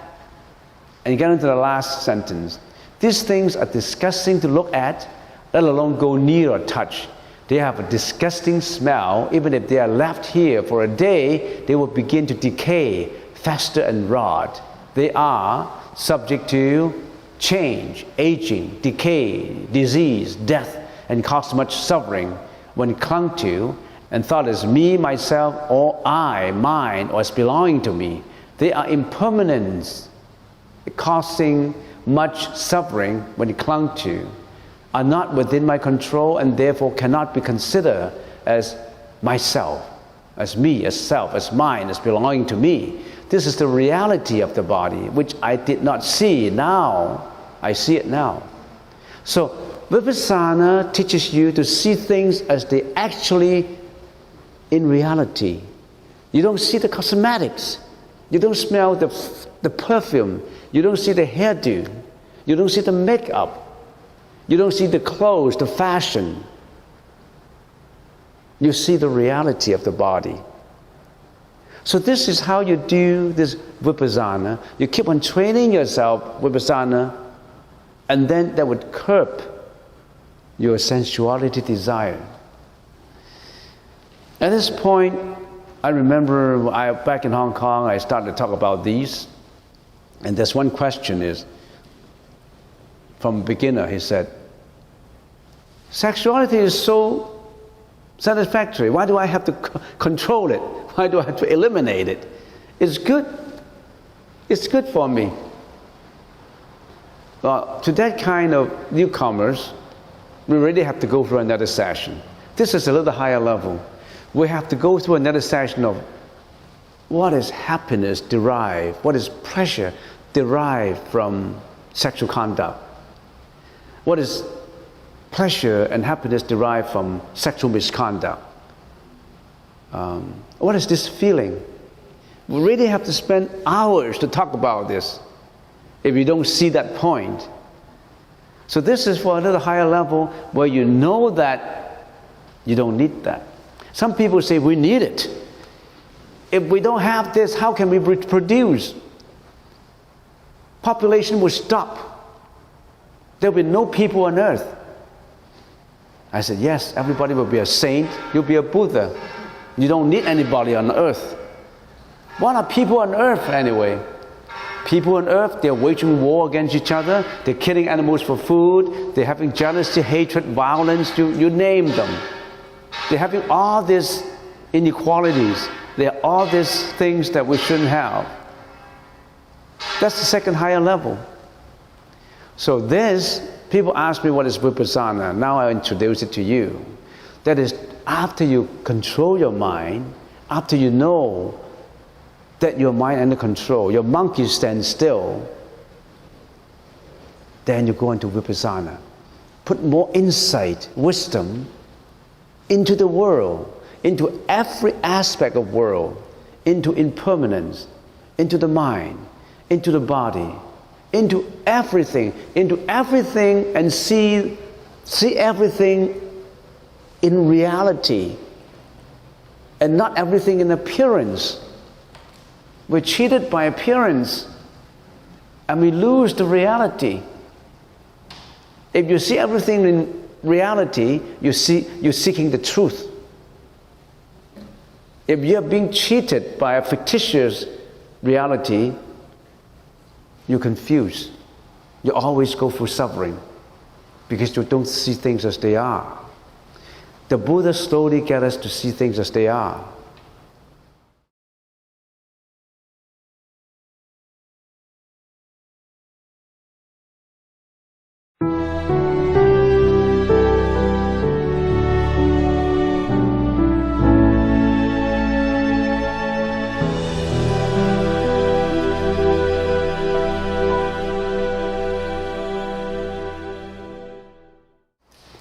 and you get into the last sentence, these things are disgusting to look at, let alone go near or touch. They have a disgusting smell. Even if they are left here for a day, they will begin to decay, fester, and rot. They are subject to change, aging, decay, disease, death, and cause much suffering when clung to and thought as me, myself, or I, mine, or as belonging to me. They are impermanent, causing much suffering when clung to, are not within my control, and therefore cannot be considered as myself, as me, as self, as mine, as belonging to me. This is the reality of the body, which I did not see. Now I see it now. So Vipassana teaches you to see things as they actually in reality. You don't see the cosmetics. You don't smell the perfume. You don't see the hairdo. You don't see the makeup. You don't see the clothes, the fashion. You see the reality of the body. So this is how you do this Vipassana. You keep on training yourself Vipassana, and then that would curb your sensuality desire. At this point, I remember back in Hong Kong, I started to talk about these. And there's one question is, from a beginner, he said, sexuality is so satisfactory. Why do I have to control it? Why do I have to eliminate it? It's good. It's good for me. Well, to that kind of newcomers, we really have to go through another session. This is a little higher level. We have to go through another session of what is happiness derived, what is pleasure derived from sexual conduct? What is pleasure and happiness derived from sexual misconduct? What is this feeling? We really have to spend hours to talk about this if you don't see that point. So this is for a little higher level where you know that you don't need that. Some people say we need it. If we don't have this, how can we reproduce? Population will stop. There will be no people on earth. I said, yes, everybody will be a saint. You'll be a Buddha. You don't need anybody on earth. What are people on earth anyway? People on earth, they're waging war against each other. They're killing animals for food. They're having jealousy, hatred, violence, you name them. They're having all these inequalities. There are all these things that we shouldn't have. That's the second higher level. So this, people ask me what is vipassana. Now I introduce it to you. That is, after you control your mind, after you know that your mind under control, your monkey stands still, then you go into vipassana. Put more insight, wisdom into the world, into every aspect of world, into impermanence, into the mind, into the body, into everything, and see everything in reality and not everything in appearance. We're cheated by appearance and we lose the reality. If you see everything in reality, you're seeking the truth. If you're being cheated by a fictitious reality, you're confused. You always go through suffering because you don't see things as they are. The Buddha slowly gets us to see things as they are.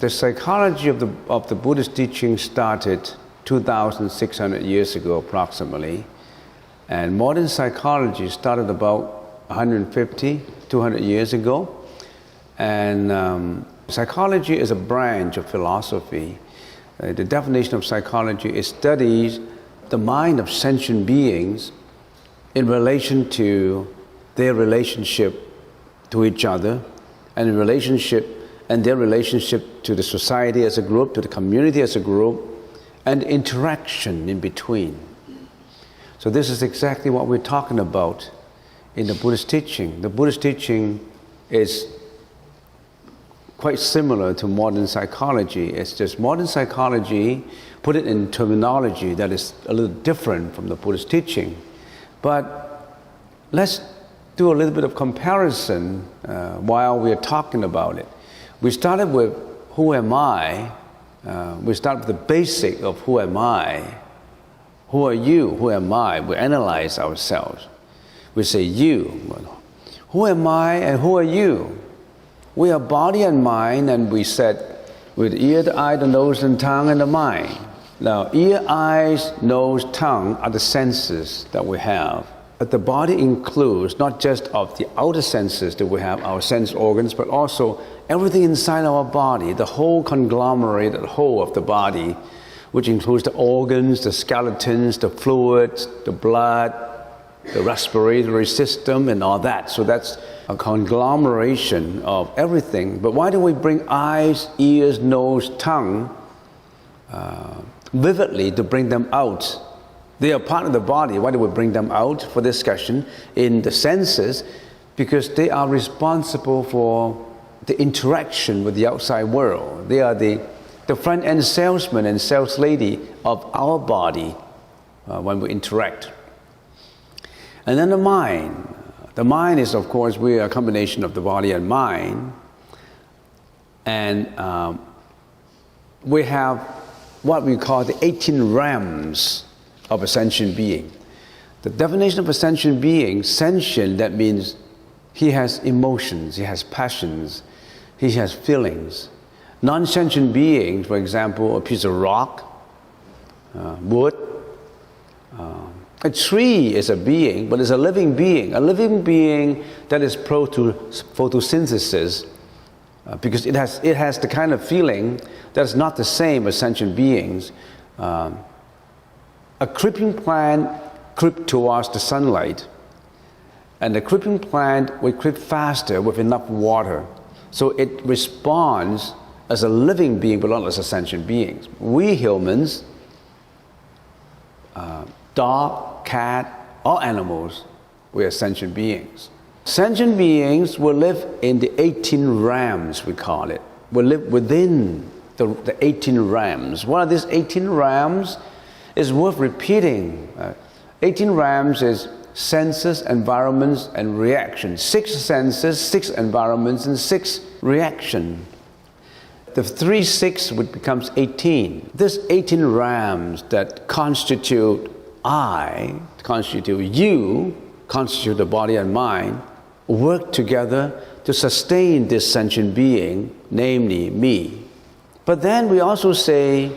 The psychology of the Buddhist teaching started 2,600 years ago approximately, and modern psychology started about 150, 200 years ago. And psychology is a branch of philosophy. The definition of psychology is studies the mind of sentient beings in relation to their relationship to each other, and their relationship to the society as a group, to the community as a group, and interaction in between. So this is exactly what we're talking about in the Buddhist teaching. The Buddhist teaching is quite similar to modern psychology. It's just modern psychology, put it in terminology that is a little different from the Buddhist teaching. But let's do a little bit of comparison while we're talking about it. We started with who am I? We start with the basic of who am I? Who are you? Who am I? We analyze ourselves. We say you. Who am I and who are you? We are body and mind, and we said with ear, the eye, the nose, and tongue, and the mind. Now, ear, eyes, nose, tongue are the senses that we have. But the body includes not just of the outer senses that we have, our sense organs, but also everything inside our body, the whole conglomerate, the whole of the body, which includes the organs, the skeletons, the fluids, the blood, the respiratory system, and all that. So that's a conglomeration of everything. But why do we bring eyes, ears, nose, tongue vividly to bring them out? They are part of the body. Why do we bring them out for discussion in the senses? Because they are responsible for the interaction with the outside world. They are the front-end salesman and sales lady of our body when we interact. And then the mind. The mind is, of course, we are a combination of the body and mind. And we have what we call the 18 realms of a sentient being. The definition of a sentient being, sentient, that means he has emotions, he has passions, he has feelings. Non-sentient beings, for example, a piece of rock, wood. A tree is a being, but it's a living being that is prone to photosynthesis because it has the kind of feeling that's not the same as sentient beings. A creeping plant creeps towards the sunlight, and the creeping plant will creep faster with enough water, so it responds as a living being, but not as a sentient being. We humans, dog, cat, all animals, we are sentient beings. Sentient beings will live in the 18 realms, we call it. Will live within the 18 realms. One of these 18 realms is worth repeating. 18 realms is senses, environments, and reactions. 6 senses, 6 environments, and 6 reactions. The 3, 6 becomes 18. This 18 realms that constitute I, constitute you, constitute the body and mind, work together to sustain this sentient being, namely me. But then we also say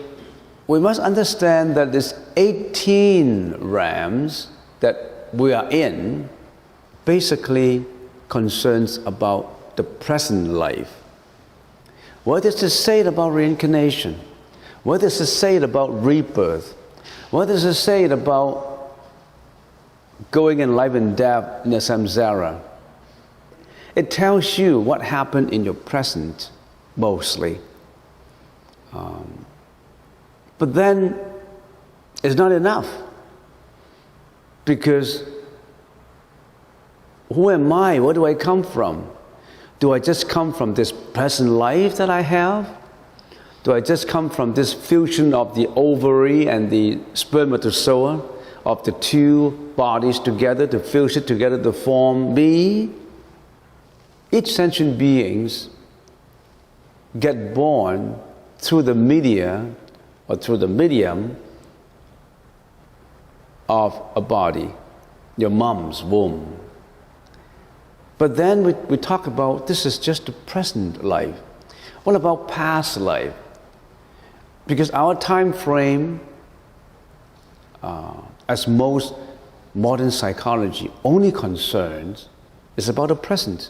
we must understand that this 18 realms that we are in basically concerns about the present life. What does it say about reincarnation? What does it say about rebirth? What does it say about going in life and death in the samsara? It tells you what happened in your present, mostly. But then it's not enough, because who am I? Where do I come from? Do I just come from this present life that I have? Do I just come from this fusion of the ovary and the spermatozoa, of the two bodies together, to fuse it together to form me? Each sentient beings get born through the media or through the medium of a body, your mom's womb. But then we talk about this is just the present life. What about past life? Because our time frame, as most modern psychology only concerns, is about the present.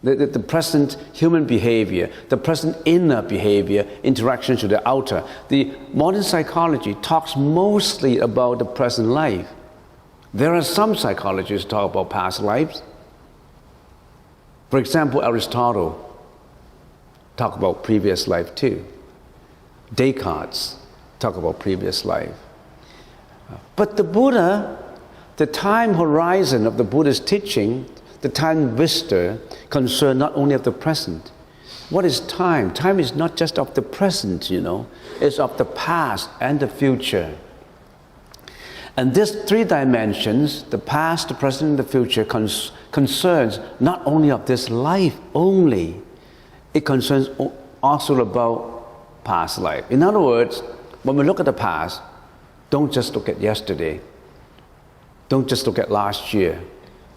The present human behavior, the present inner behavior, interaction to the outer. The modern psychology talks mostly about the present life. There are some psychologists who talk about past lives. For example, Aristotle talked about previous life too. Descartes talk about previous life. But the Buddha, the time horizon of the Buddha's teaching, the time vista, concern not only of the present. What is time? Time is not just of the present, it's of the past and the future. And these 3 dimensions, the past, the present, and the future, concerns not only of this life only, it concerns also about past life. In other words, when we look at the past, don't just look at yesterday. Don't just look at last year.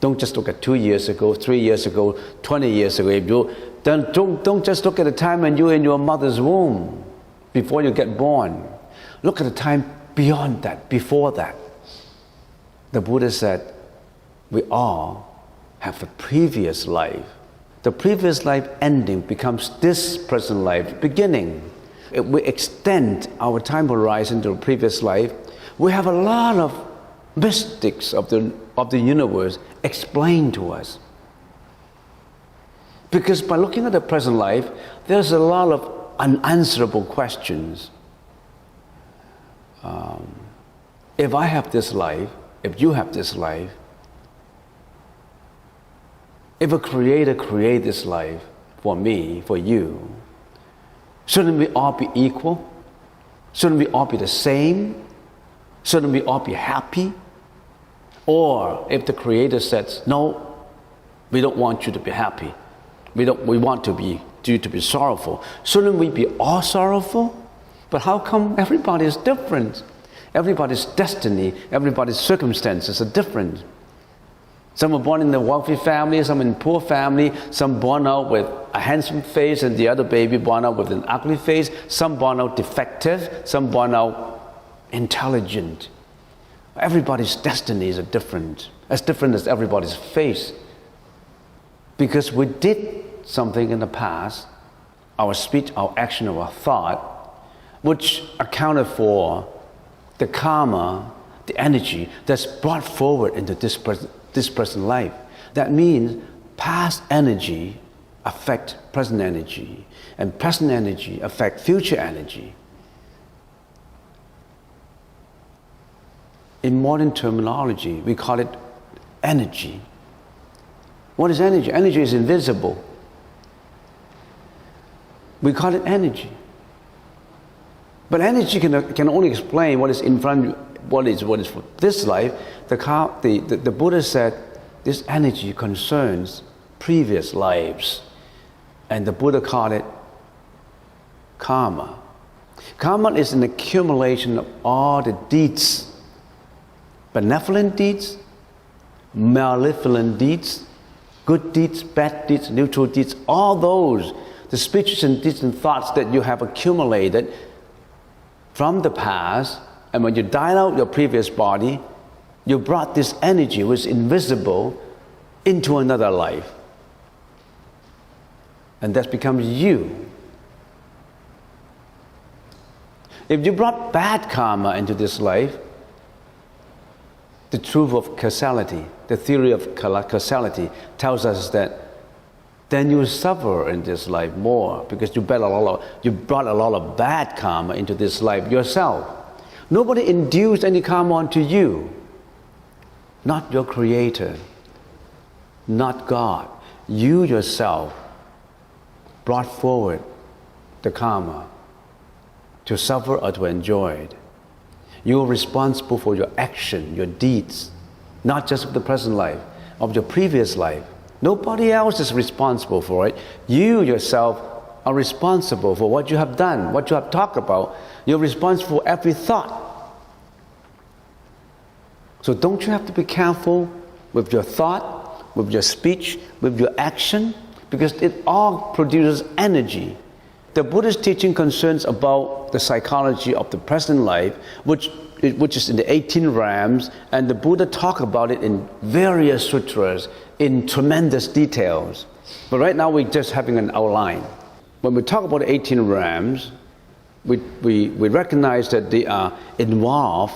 Don't just look at 2 years ago, 3 years ago, 20 years ago. Don't just look at the time when you're in your mother's womb, before you get born. Look at the time beyond that, before that. The Buddha said, we all have a previous life. The previous life ending becomes this present life beginning. If we extend our time horizon to the previous life, we have a lot of mystics of the universe explained to us. Because by looking at the present life, there's a lot of unanswerable questions. If I have this life, if you have this life, if a creator created this life for me, for you, shouldn't we all be equal? Shouldn't we all be the same? Shouldn't we all be happy? Or if the creator says, no, we don't want you to be happy. We want you to be sorrowful. Shouldn't we be all sorrowful? But how come everybody is different? Everybody's destiny, everybody's circumstances are different. Some are born in a wealthy family, some in a poor family, some born out with a handsome face and the other baby born out with an ugly face, some born out defective, some born out intelligent. Everybody's destinies are different as everybody's face. Because we did something in the past, our speech, our action, our thought, which accounted for the karma, the energy that's brought forward into this present life. That means past energy affect present energy, and present energy affect future energy. In modern terminology, we call it energy. What is energy? Energy is invisible. We call it energy. But energy can only explain what is in front, what is for this life. The Buddha said this energy concerns previous lives. And the Buddha called it karma. Karma is an accumulation of all the deeds, benevolent deeds, malevolent deeds, good deeds, bad deeds, neutral deeds, all those, the speeches and deeds and thoughts that you have accumulated from the past, and when you died out your previous body, you brought this energy, which is invisible, into another life. And that becomes you. If you brought bad karma into this life, the truth of causality, the theory of causality tells us that then you suffer in this life more because you brought a lot of bad karma into this life yourself. Nobody induced any karma onto you. Not your creator, not God. You yourself brought forward the karma to suffer or to enjoy it. You are responsible for your action, your deeds, not just of the present life, of your previous life. Nobody else is responsible for it. You yourself are responsible for what you have done, what you have talked about. You're responsible for every thought. So don't you have to be careful with your thought, with your speech, with your action? Because it all produces energy. The Buddhist teaching concerns about the psychology of the present life, which is in the 18 realms, and the Buddha talked about it in various sutras in tremendous details. But right now we're just having an outline. When we talk about the 18 realms, we recognize that they are involved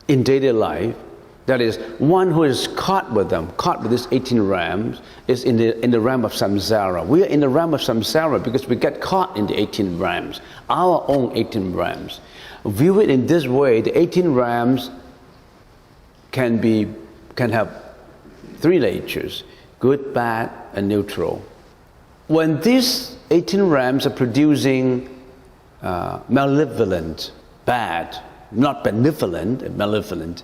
in daily life. That is, one who is caught with them, caught with these 18 realms, is in the realm of samsara. We are in the realm of samsara because we get caught in the 18 realms, our own 18 realms. View it in this way, the 18 realms can have three natures, good, bad, and neutral. When these 18 realms are producing malevolent, bad, not benevolent, malevolent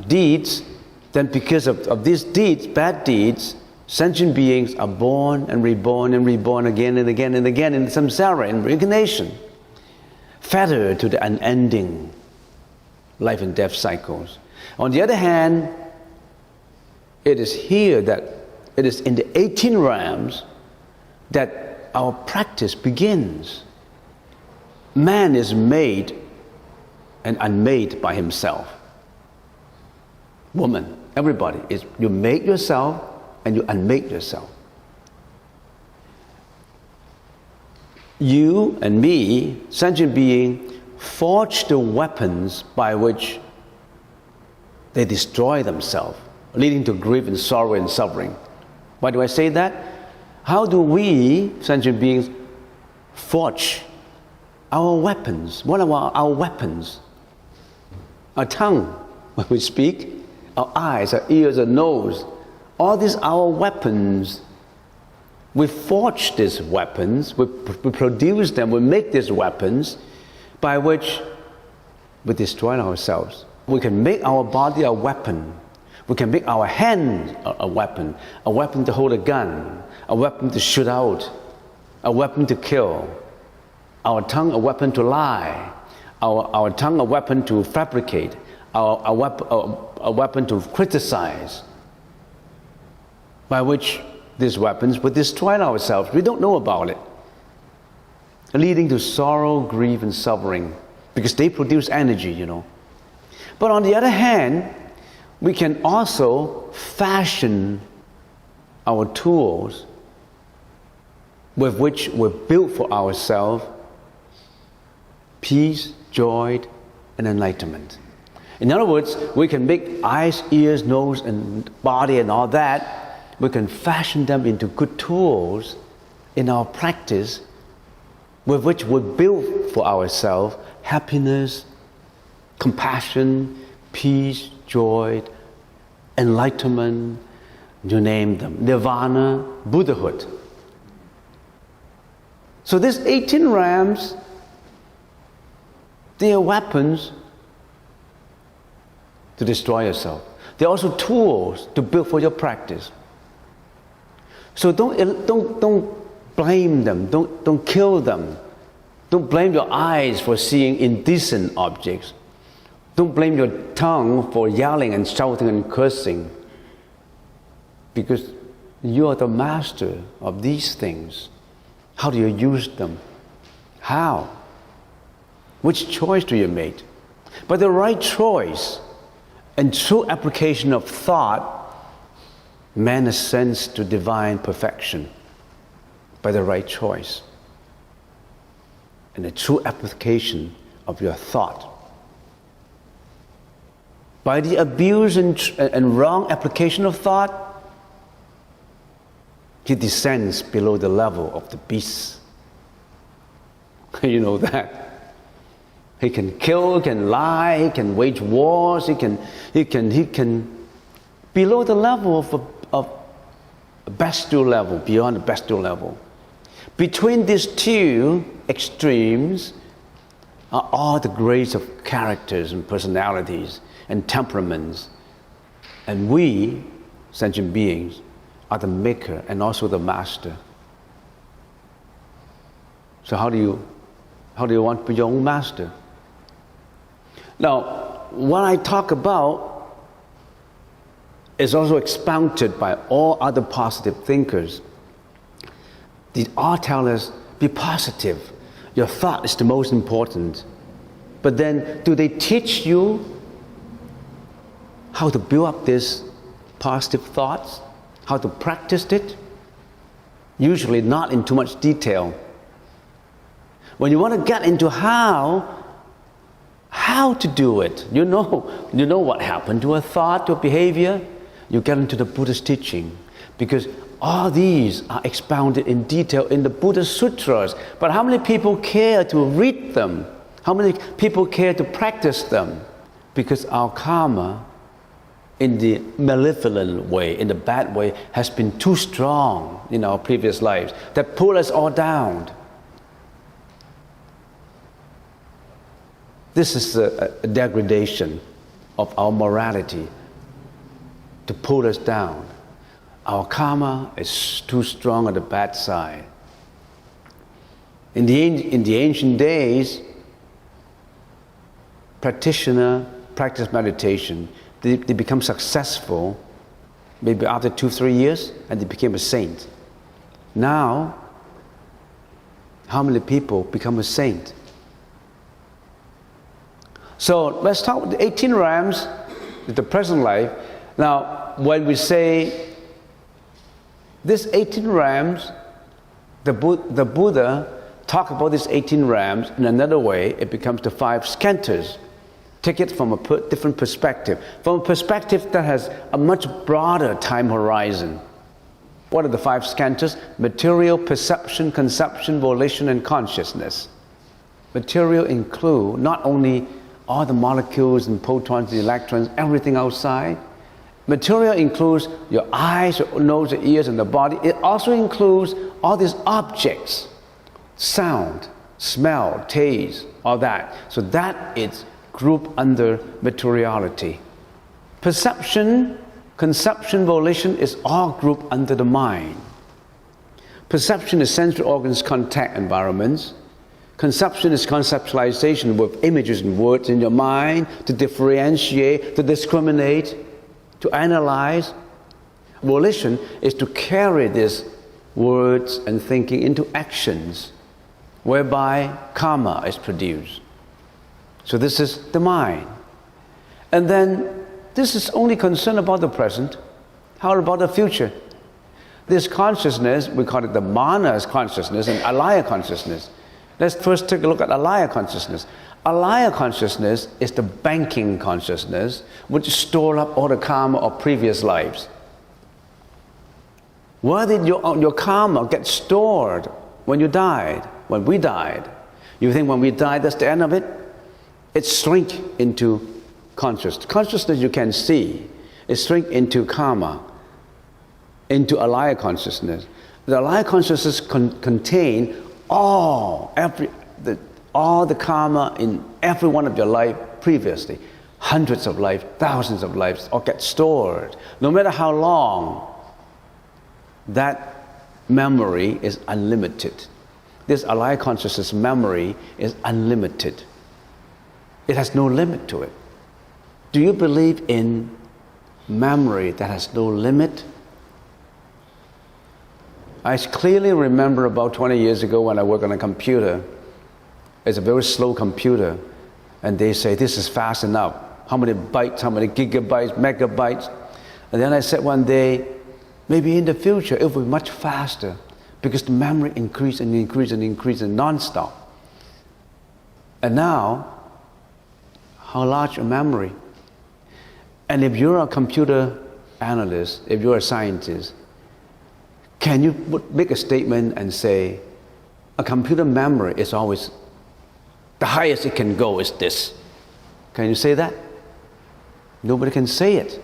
deeds, then because of these deeds, bad deeds, sentient beings are born and reborn again and again and again in samsara, in reincarnation, fettered to the unending life and death cycles. On the other hand, it is here that it is in the 18 realms that our practice begins. Man is made and unmade by himself. Woman, everybody, you make yourself and you unmake yourself. You and me, sentient being, forge the weapons by which they destroy themselves, leading to grief and sorrow and suffering. Why do I say that? How do we, sentient beings, forge our weapons? What are our weapons? Our tongue, when we speak, our eyes, our ears, our nose, all these are our weapons. We forge these weapons, we produce them, we make these weapons by which we destroy ourselves. We can make our body a weapon. We can make our hand a weapon to hold a gun, a weapon to shoot out, a weapon to kill. Our tongue a weapon to lie, our tongue a weapon to fabricate, a weapon to criticize, by which these weapons would destroy ourselves. We don't know about it, leading to sorrow, grief, and suffering, because they produce energy, you know. But on the other hand, we can also fashion our tools with which we build for ourselves peace, joy, and enlightenment. In other words, we can make eyes, ears, nose, and body and all that. We can fashion them into good tools in our practice with which we build for ourselves happiness, compassion, peace, joy, enlightenment, you name them, nirvana, Buddhahood. So these 18 rams, they are weapons to destroy yourself. They're also tools to build for your practice. So don't blame them, don't kill them. Don't blame your eyes for seeing indecent objects. Don't blame your tongue for yelling and shouting and cursing, because you are the master of these things. How do you use them? How? Which choice do you make? By the right choice and true application of thought, man ascends to divine perfection by the right choice and the true application of your thought. By the abuse and wrong application of thought, he descends below the level of the beasts. You know that. He can kill, he can lie, he can wage wars, he can below the level of bestial level, beyond the bestial level. Between these two extremes are all the grades of characters and personalities and temperaments. And we, sentient beings, are the maker and also the master. So how do you want to be your own master? Now, what I talk about is also expounded by all other positive thinkers. They all tell us, be positive. Your thought is the most important. But then, do they teach you how to build up these positive thoughts? How to practice it? Usually not in too much detail. When you want to get into how to do it, you know what happened to a thought, to a behavior, you get into the Buddha's teaching. Because all these are expounded in detail in the Buddha Sutras. But how many people care to read them? How many people care to practice them? Because our karma, in the malevolent way, in the bad way, has been too strong in our previous lives that pull us all down. This is a degradation of our morality to pull us down. Our karma is too strong on the bad side. In the ancient days, practitioner practice meditation. They become successful maybe after 2-3 years, and they became a saint. Now, how many people become a saint? So let's talk about the 18 rams in the present life. Now, when we say these 18 rams, the Buddha talked about these 18 rams in another way. It becomes the 5 skandhas. Take it from a different perspective, from a perspective that has a much broader time horizon. What are the 5 skandhas? Material, perception, conception, volition, and consciousness. Material include not only all the molecules and protons, the electrons, everything outside. Material includes your eyes, your nose, your ears, and the body. It also includes all these objects, sound, smell, taste, all that. So that is grouped under materiality. Perception, conception, volition is all grouped under the mind. Perception is sensory organs, contact environments. Conception is conceptualization with images and words in your mind to differentiate, to discriminate, to analyze. Volition is to carry these words and thinking into actions, whereby karma is produced. So this is the mind. And then this is only concerned about the present. How about the future? This consciousness, we call it the manas consciousness and alaya consciousness. Let's first take a look at alaya consciousness. Alaya consciousness is the banking consciousness which store up all the karma of previous lives. Where did your karma get stored when you died, when we died? You think when we died, that's the end of it? It shrink into consciousness. Consciousness you can see. It shrink into karma, into alaya consciousness. The alaya consciousness contain all the karma in every one of your life previously. Hundreds of lives, thousands of lives, all get stored. No matter how long, that memory is unlimited. This alaya consciousness memory is unlimited. It has no limit to it. Do you believe in memory that has no limit? I clearly remember about 20 years ago when I worked on a computer. It's a very slow computer. And they say, this is fast enough. How many bytes, how many gigabytes, megabytes? And then I said one day, maybe in the future it will be much faster because the memory increases and increases and increases non-stop. And now, how large a memory? And if you're a computer analyst, if you're a scientist, can you make a statement and say, a computer memory is always, the highest it can go is this? Can you say that? Nobody can say it.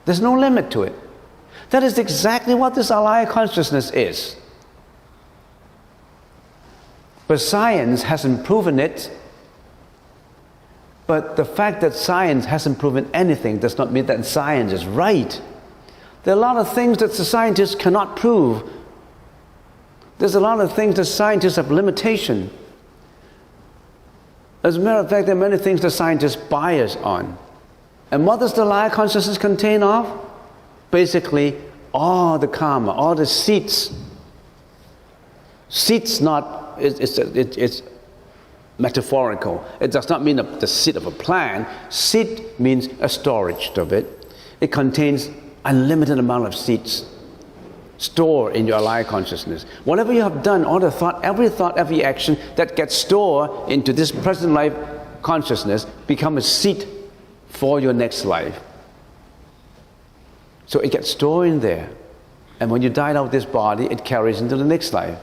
There's no limit to it. That is exactly what this alaya consciousness is. But science hasn't proven it. But the fact that science hasn't proven anything does not mean that science is right. There are a lot of things that the scientists cannot prove. There's a lot of things that scientists have limitation. As a matter of fact, there are many things that scientists bias on. And what does the alaya consciousness contain of? Basically, all the karma, all the seeds. Seeds it's metaphorical. It does not mean the seed of a plant. Seed means a storage of it. It contains unlimited amount of seeds stored in your alaya consciousness. Whatever you have done, all the thought, every action that gets stored into this present life consciousness become a seed for your next life. So it gets stored in there. And when you die out of this body, it carries into the next life.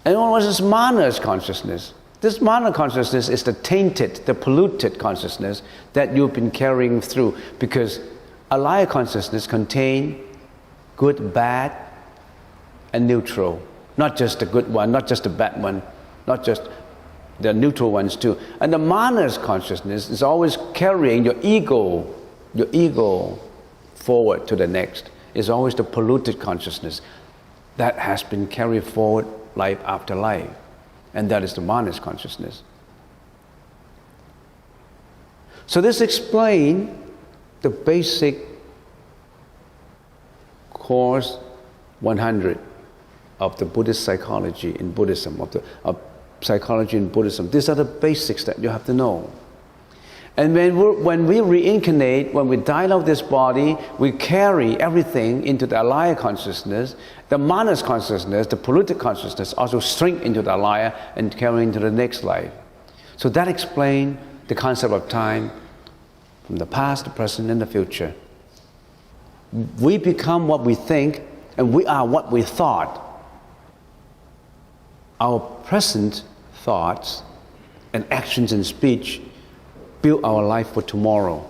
And what is manas consciousness? This mana consciousness is the tainted, the polluted consciousness that you've been carrying through, because alaya consciousness contains good, bad, and neutral. Not just the good one, not just the bad one, not just the neutral ones too. And the manas consciousness is always carrying your ego forward to the next. It's always the polluted consciousness that has been carried forward life after life. And that is the manas consciousness. So this explains the basic course 100 of the Buddhist psychology in Buddhism, of psychology in Buddhism. These are the basics that you have to know. And when we reincarnate, when we die out of this body, we carry everything into the alaya consciousness. The manas consciousness, the polluted consciousness, also shrink into the alaya and carry into the next life. So that explains the concept of time from the past, the present, and the future. We become what we think, and we are what we thought. Our present thoughts and actions and speech build our life for tomorrow.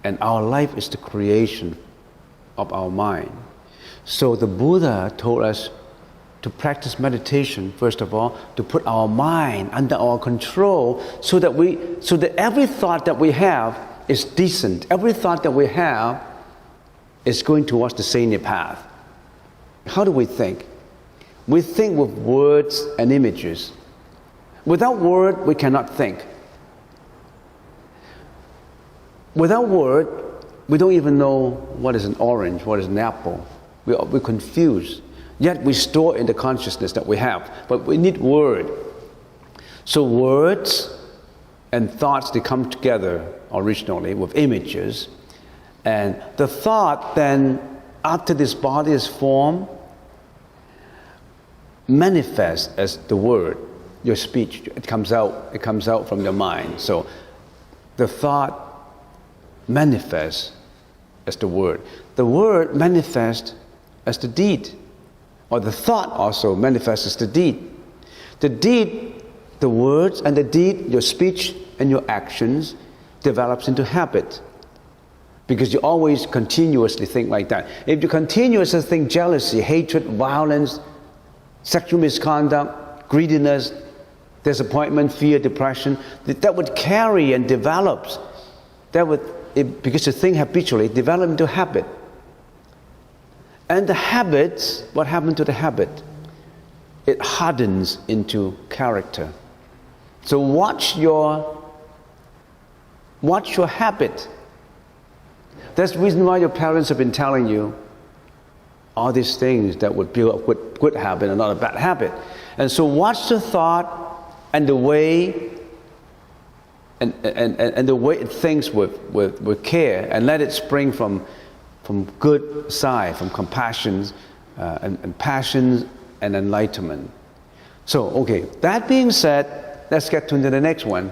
And our life is the creation of our mind. So the Buddha told us to practice meditation, first of all, to put our mind under our control so that every thought that we have is decent. Every thought that we have is going towards the senior path. How do we think? We think with words and images. Without word, we cannot think. Without word, we don't even know what is an orange, what is an apple. We're confused. Yet we store in the consciousness that we have. But we need word. So words and thoughts, they come together originally with images. And the thought then, after this body is formed, manifests as the word, your speech. It comes out from your mind. So the thought manifests as the word. The word manifests as the deed. Or the thought also manifests as the deed. The deed, the words and the deed, your speech and your actions develops into habit. Because you always continuously think like that. If you continuously think jealousy, hatred, violence, sexual misconduct, greediness, disappointment, fear, depression, that would carry and develops. Because you think habitually, develop into habit. And the habits, what happened to the habit? It hardens into character. So watch your habit. That's the reason why your parents have been telling you all these things that would build up good habit and not a bad habit. And so watch the thought and the way and the way it thinks with care, and let it spring from good side, from compassion and passion and enlightenment. So, okay, that being said, let's get to the next one.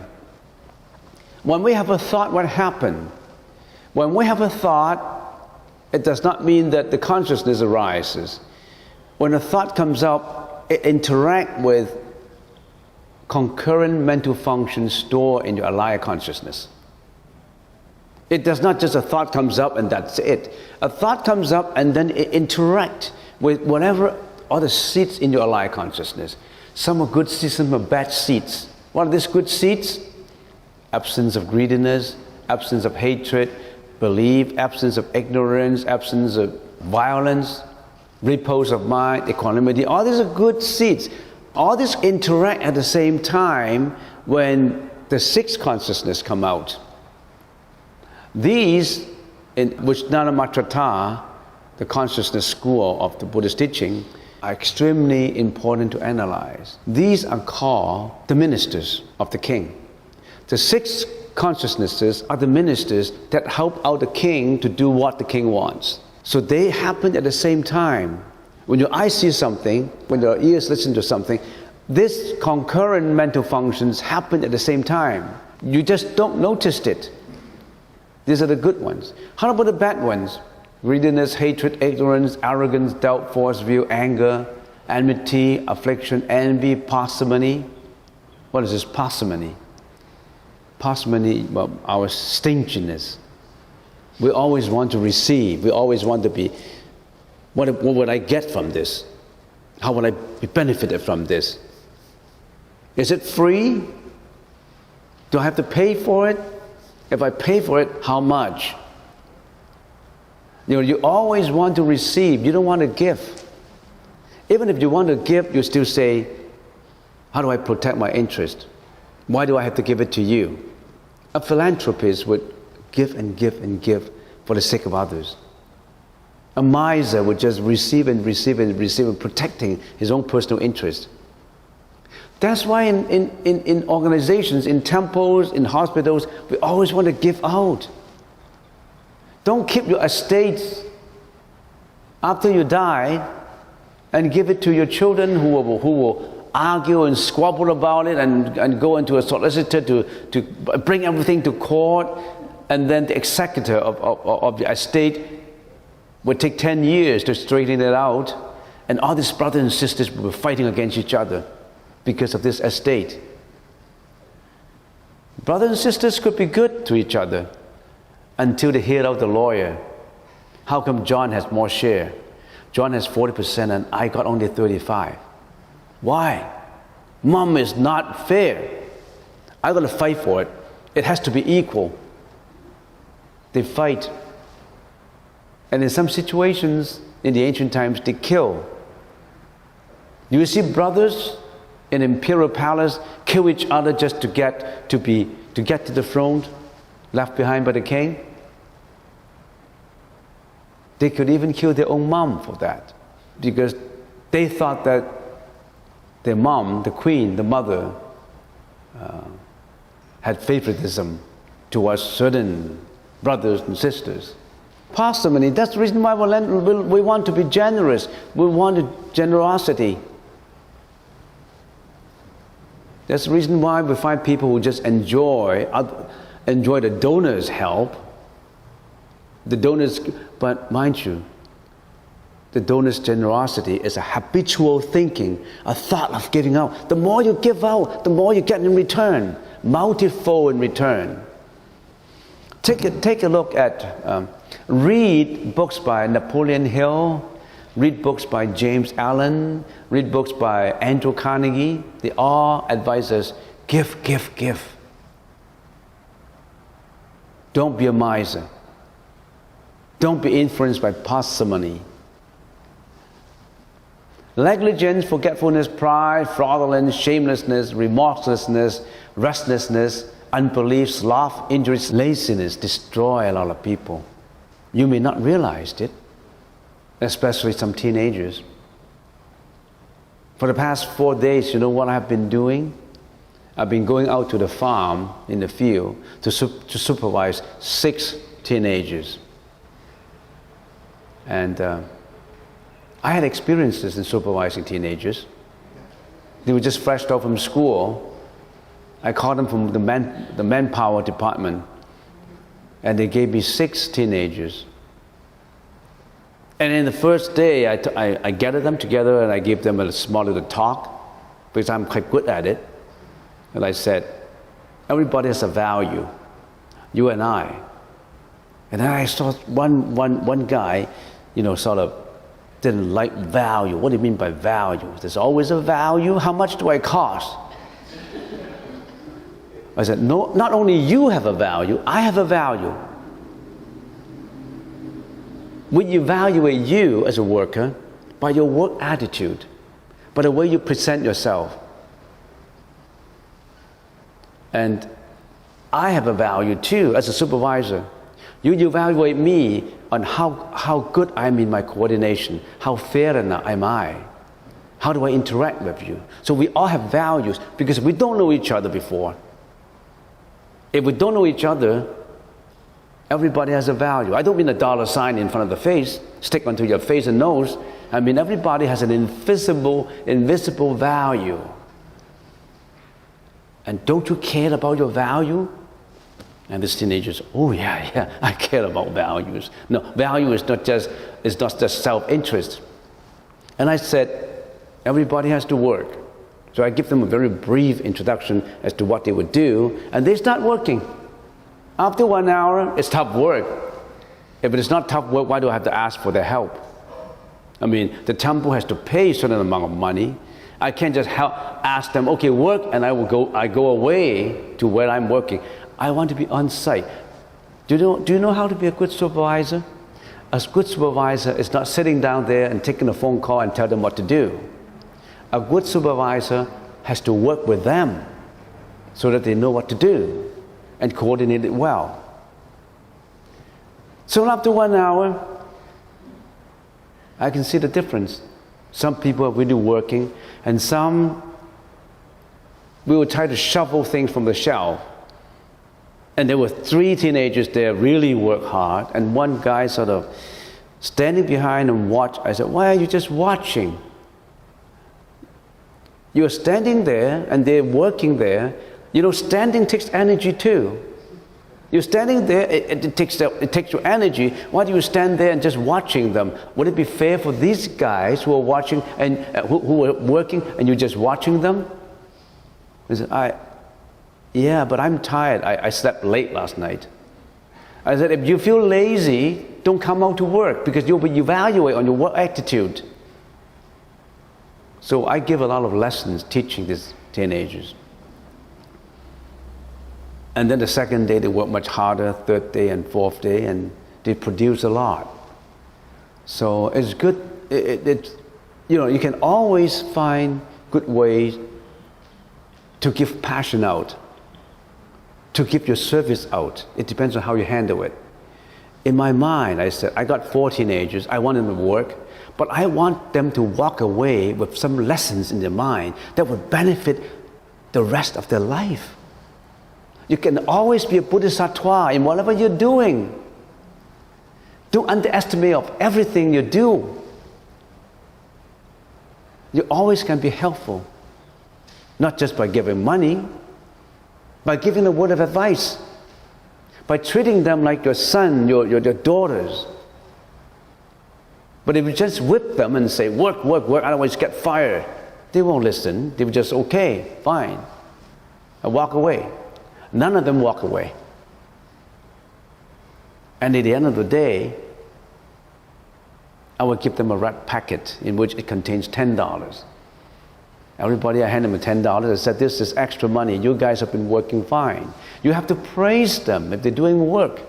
When we have a thought, what happened? When we have a thought, it does not mean that the consciousness arises. When a thought comes up, it interacts with concurrent mental functions stored in your alaya consciousness. It does not just a thought comes up and that's it. A thought comes up and then it interacts with whatever other seeds in your alaya consciousness. Some are good seeds, some are bad seeds. What are these good seeds? Absence of greediness, absence of hatred, belief, absence of ignorance, absence of violence, repose of mind, equanimity. All these are good seeds. All these interact at the same time when the sixth consciousness come out. These, in Vijnanamatrata, the consciousness school of the Buddhist teaching, are extremely important to analyze. These are called the ministers of the king. The six consciousnesses are the ministers that help out the king to do what the king wants. So they happen at the same time. When your eyes see something, when your ears listen to something, these concurrent mental functions happen at the same time. You just don't notice it. These are the good ones. How about the bad ones? Greediness, hatred, ignorance, arrogance, doubt, false view, anger, enmity, affliction, envy, parsimony. What is this parsimony? Parsimony, well, our stinginess. We always want to receive. We always want to be, what would I get from this? How would I be benefited from this? Is it free? Do I have to pay for it? If I pay for it, how much? You always want to receive. You don't want to give. Even if you want to give, you still say, how do I protect my interest? Why do I have to give it to you? A philanthropist would give and give and give for the sake of others. A miser would just receive and receive and receive and protecting his own personal interest. That's why in organizations, in temples, in hospitals, we always want to give out. Don't keep your estates after you die and give it to your children who will argue and squabble about it and go into a solicitor to bring everything to court, and then the executor of the estate would take 10 years to straighten it out, and all these brothers and sisters will be fighting against each other because of this estate. Brothers and sisters could be good to each other until they hear out the lawyer. How come John has more share? John has 40% and I got only 35%. Why? Mom is not fair. I got to fight for it. It has to be equal. They fight. And in some situations, in the ancient times, they kill. Do you see brothers in imperial palace kill each other just to get to the throne left behind by the king? They could even kill their own mom for that, because they thought that their mom, the queen, the mother, had favoritism towards certain brothers and sisters. Parsimony, that's the reason why we want to be generous. We want generosity. That's the reason why we find people who just enjoy the donor's help. The donors, but mind you, the donor's generosity is a habitual thinking, a thought of giving out. The more you give out, the more you get in return, multifold in return. Take a look at, read books by Napoleon Hill, read books by James Allen, read books by Andrew Carnegie. They all advise us, give, give, give. Don't be a miser. Don't be influenced by parsimony. Negligence, forgetfulness, pride, fraudulence, shamelessness, remorselessness, restlessness, unbelief, sloth, injuries, laziness destroy a lot of people. You may not realize it, especially some teenagers. For the past 4 days, you know what I've been doing? I've been going out to the farm in the field to supervise 6 teenagers. And I had experiences in supervising teenagers. They were just fresh out from school. I called them from the manpower department, and they gave me 6 teenagers. And in the first day, I gathered them together and I gave them a small little talk, because I'm quite good at it. And I said, everybody has a value, you and I. And then I saw one guy, you know, sort of didn't like value. What do you mean by value? There's always a value. How much do I cost? I said, no, not only you have a value, I have a value. We evaluate you as a worker by your work attitude, by the way you present yourself. And I have a value too as a supervisor. You evaluate me on how good I'm in my coordination, how fair am I, how do I interact with you. So we all have values, because we don't know each other before. If we don't know each other, everybody has a value. I don't mean a dollar sign in front of the face, stick onto your face and nose. I mean everybody has an invisible value. And don't you care about your value? And this teenagers, oh yeah, I care about values. No, value is not just self-interest. And I said, everybody has to work. So I give them a very brief introduction as to what they would do, and they start working. After 1 hour, it's tough work. If it is not tough work, why do I have to ask for their help? I mean, the temple has to pay a certain amount of money. I can't just ask them, okay, work, and I go away to where I'm working. I want to be on site. Do you know how to be a good supervisor? A good supervisor is not sitting down there and taking a phone call and tell them what to do. A good supervisor has to work with them so that they know what to do and coordinate it well. So after 1 hour, I can see the difference. Some people are really working, and some we will try to shuffle things from the shelf. And there were 3 teenagers there really work hard, and one guy sort of standing behind and watch. I said, why are you just watching? You're standing there and they're working there. You know, standing takes energy too. You're standing there, it takes your energy. Why do you stand there and just watching them? Would it be fair for these guys who are watching and who are working, and you're just watching them? I said, yeah, but I'm tired. I slept late last night. I said, if you feel lazy, don't come out to work, because you'll be evaluated on your work attitude. So I give a lot of lessons teaching these teenagers. And then the second day they work much harder, third day and fourth day, and they produce a lot. So it's good. You can always find good ways to give passion out, to give your service out. It depends on how you handle it. In my mind, I said, I got 4 teenagers, I want them to work, but I want them to walk away with some lessons in their mind that would benefit the rest of their life. You can always be a bodhisattva in whatever you're doing. Don't underestimate of everything you do. You always can be helpful, not just by giving money, by giving a word of advice, by treating them like your son, your daughters. But if you just whip them and say, work, work, work, otherwise get fired, they won't listen. They will just, okay, fine, and walk away. None of them walk away. And at the end of the day, I will give them a red packet in which it contains $10. Everybody, I hand them $10. I said, this is extra money. You guys have been working fine. You have to praise them if they're doing work,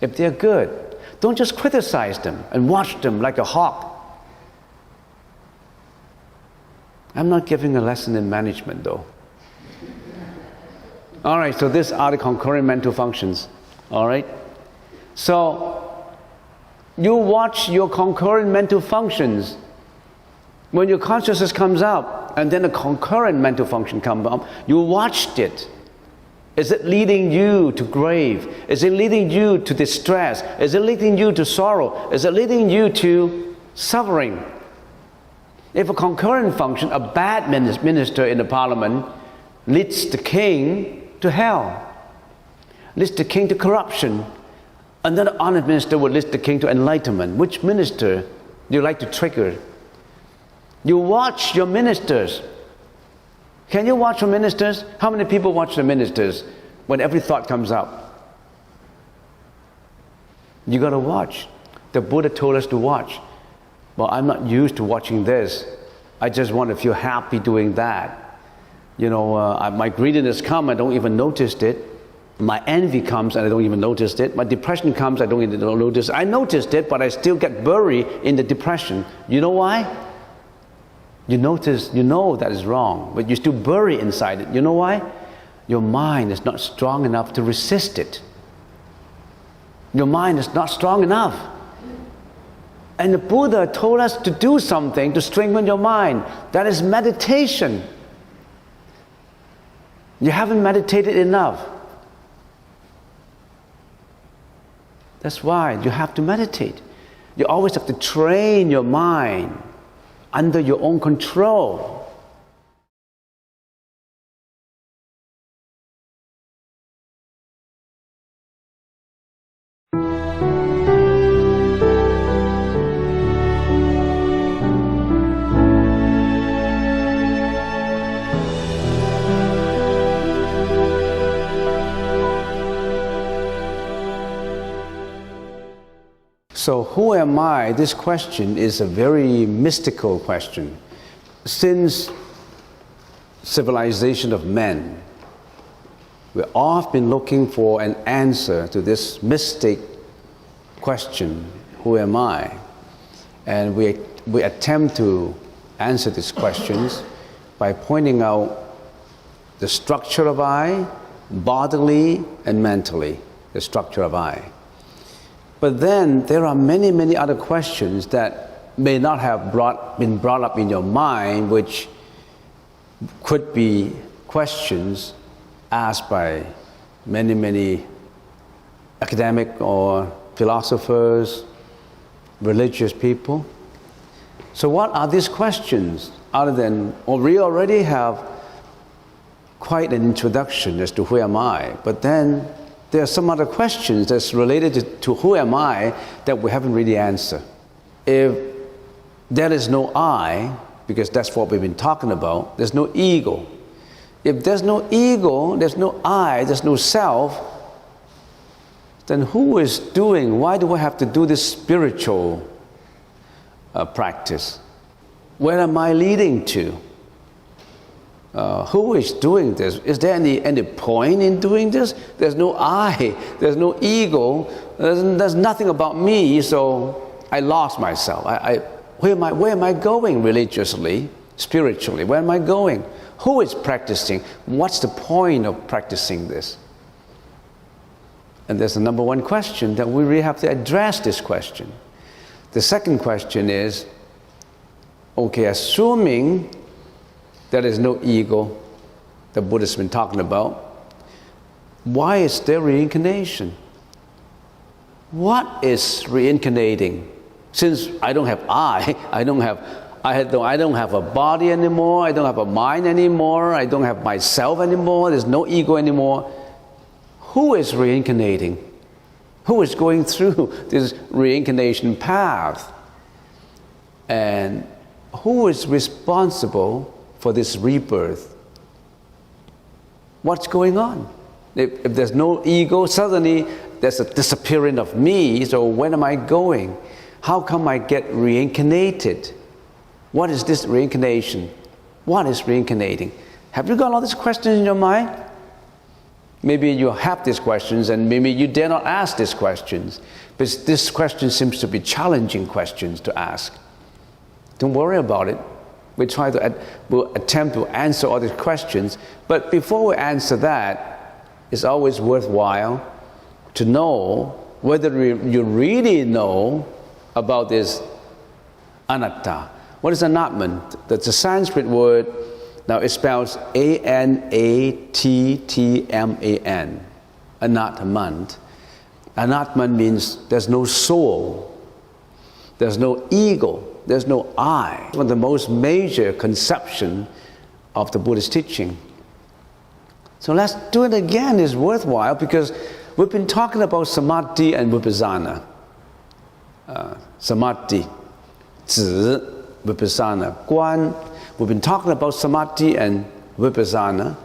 if they're good. Don't just criticize them and watch them like a hawk. I'm not giving a lesson in management, though. All right, so these are the concurrent mental functions. All right? So, you watch your concurrent mental functions. When your consciousness comes up, and then a concurrent mental function comes up, you watched it. Is it leading you to grave? Is it leading you to distress? Is it leading you to sorrow? Is it leading you to suffering? If a concurrent function, a bad minister in the parliament, leads the king to hell, leads the king to corruption, another honest minister would lead the king to enlightenment. Which minister do you like to trigger? You watch your ministers. Can you watch your ministers? How many people watch the ministers when every thought comes up? You got to watch. The Buddha told us to watch. Well, I'm not used to watching this. I just want to feel happy doing that. You know, my greediness comes, I don't even notice it. My envy comes and I don't even notice it. My depression comes, I don't even notice it. I noticed it, but I still get buried in the depression. You know why? You notice, you know that is wrong, but you still bury inside it. You know why? Your mind is not strong enough to resist it. Your mind is not strong enough. And the Buddha told us to do something to strengthen your mind. That is meditation. You haven't meditated enough. That's why you have to meditate. You always have to train your mind under your own control. So who am I? This question is a very mystical question. Since civilization of men, we've all been looking for an answer to this mystic question, who am I? And we attempt to answer these questions by pointing out the structure of I, bodily and mentally, the structure of I. But then there are many, many other questions that may not have been brought up in your mind, which could be questions asked by many, many academic or philosophers, religious people. So what are these questions other than, well, we already have quite an introduction as to who am I, but then there are some other questions that's related to who am I that we haven't really answered. If there is no I, because that's what we've been talking about, there's no ego. If there's no ego, there's no I, there's no self, then who is doing, why do I have to do this spiritual practice? Where am I leading to? Who is doing this? Is there any point in doing this? There's no I, there's no ego, there's nothing about me, so I lost myself. where am I going religiously, spiritually? Where am I going? Who is practicing? What's the point of practicing this? And there's the number one question that we really have to address this question. The second question is, okay, assuming there is no ego the Buddha has been talking about, why is there reincarnation? What is reincarnating? Since I don't have I don't have a body anymore, I don't have a mind anymore, I don't have myself anymore, there's no ego anymore. Who is reincarnating? Who is going through this reincarnation path? And who is responsible for this rebirth? What's going on? If there's no ego, suddenly there's a disappearing of me, so when am I going? How come I get reincarnated? What is this reincarnation? What is reincarnating? Have you got all these questions in your mind? Maybe you have these questions and maybe you dare not ask these questions, but this question seems to be challenging questions to ask. Don't worry about it. We'll attempt to answer all these questions, but before we answer that, it's always worthwhile to know whether you really know about this anatta. What is anatman? That's a Sanskrit word. Now it spells A-N-A-T-T-M-A-N. Anatman. Anatman means there's no soul. There's no ego. There's no I. One of the most major conception of the Buddhist teaching. So let's do it again. It's worthwhile because we've been talking about samadhi and vipassana. Samadhi, 止, vipassana, Guan. We've been talking about samadhi and vipassana.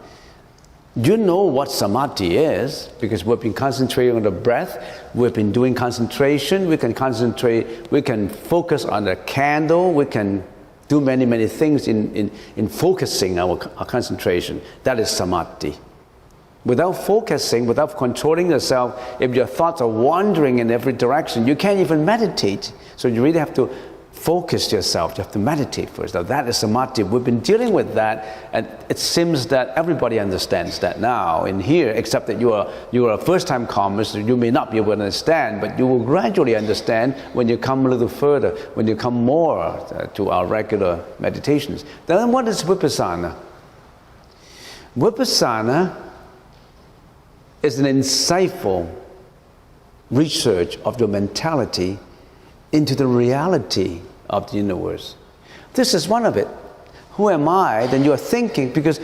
You know what samadhi is because we've been concentrating on the breath. We've been doing concentration. We can concentrate. We can focus on the candle. We can do many, many things in focusing our concentration. That is samadhi. Without focusing, without controlling yourself, if your thoughts are wandering in every direction, you can't even meditate. So you really have to focus yourself. You have to meditate first. Now that is samadhi. We've been dealing with that, and it seems that everybody understands that now in here, except that you are a first-time comer, so you may not be able to understand, but you will gradually understand when you come a little further, when you come more to our regular meditations. Then what is vipassana? Vipassana is an insightful research of your mentality into the reality of the universe. This is one of it. Who am I? Then you are thinking, because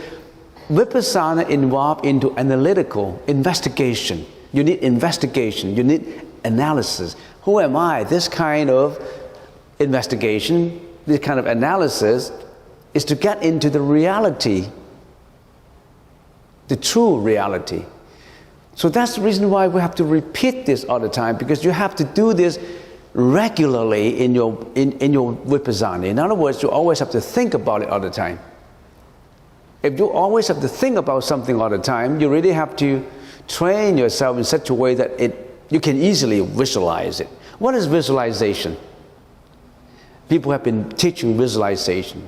vipassana involves into analytical investigation. You need investigation. You need analysis. Who am I? This kind of investigation, this kind of analysis is to get into the reality, the true reality. So that's the reason why we have to repeat this all the time, because you have to do this regularly in your vipassana. In other words, you always have to think about it all the time. If you always have to think about something all the time, you really have to train yourself in such a way that you can easily visualize it. What is visualization? People have been teaching visualization.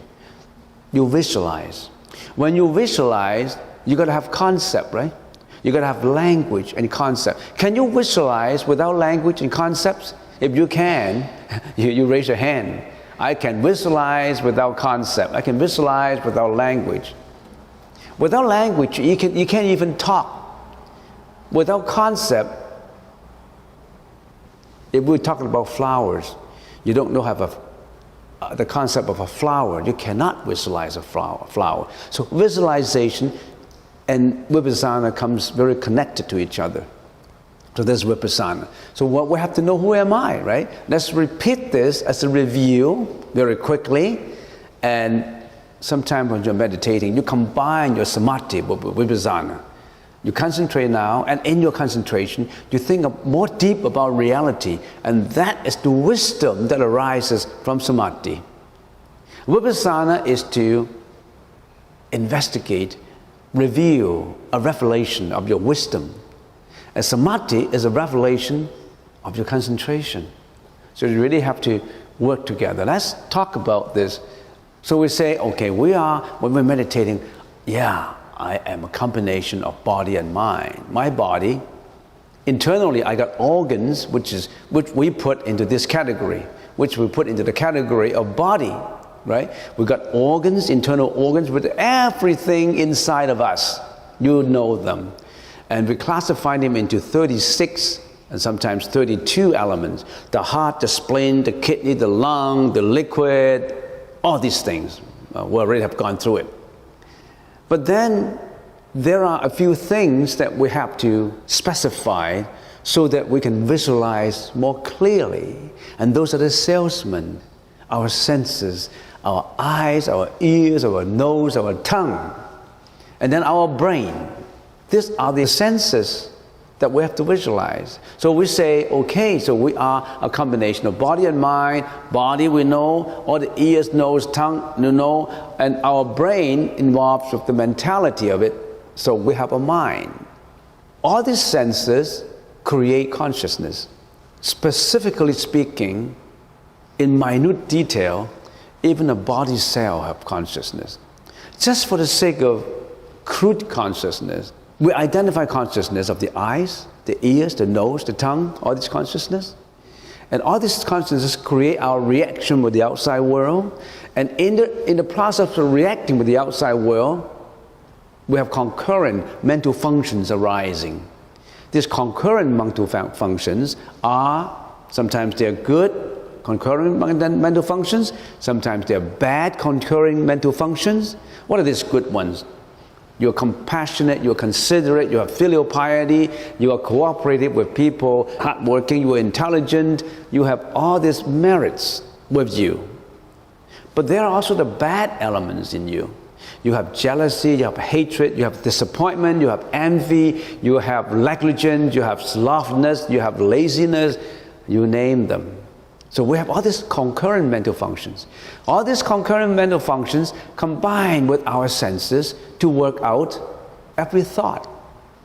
You visualize. When you visualize, you got to have concept, right? You got to have language and concept. Can you visualize without language and concepts? If you can, you raise your hand. I can visualize without concept. I can visualize without language. Without language, you can't even talk. Without concept, if we're talking about flowers, you don't know the concept of a flower. You cannot visualize a flower. So visualization and vipassana comes very connected to each other. So there's vipassana. So what we have to know, who am I, right? Let's repeat this as a review very quickly. And sometimes when you're meditating, you combine your samadhi with vipassana. You concentrate now, and in your concentration, you think more deep about reality. And that is the wisdom that arises from samadhi. Vipassana is to investigate, reveal a revelation of your wisdom. And samadhi is a revelation of your concentration. So you really have to work together. Let's talk about this. So we say, okay, when we're meditating, yeah, I am a combination of body and mind. My body, internally I got organs which we put into this category, which we put into the category of body, right? We got organs, internal organs with everything inside of us. You know them. And we classify them into 36 and sometimes 32 elements. The heart, the spleen, the kidney, the lung, the liquid, all these things. We already have gone through it. But then there are a few things that we have to specify so that we can visualize more clearly. And those are the salesmen, our senses, our eyes, our ears, our nose, our tongue, and then our brain. These are the senses that we have to visualize. So we say, okay, so we are a combination of body and mind. Body we know, all the ears, nose, tongue you know, and our brain involves with the mentality of it. So we have a mind. All these senses create consciousness. Specifically speaking, in minute detail, even a body cell have consciousness. Just for the sake of crude consciousness, we identify consciousness of the eyes, the ears, the nose, the tongue, all this consciousness. And all these consciousnesses create our reaction with the outside world. And in the process of reacting with the outside world, we have concurrent mental functions arising. These concurrent mental functions are, sometimes they're good concurrent mental functions, sometimes they're bad concurrent mental functions. What are these good ones? You're compassionate, you're considerate, you have filial piety, you are cooperative with people, hardworking, you are intelligent, you have all these merits with you. But there are also the bad elements in you. You have jealousy, you have hatred, you have disappointment, you have envy, you have negligence, you have slothfulness, you have laziness, you name them. So we have all these concurrent mental functions. All these concurrent mental functions combine with our senses to work out every thought.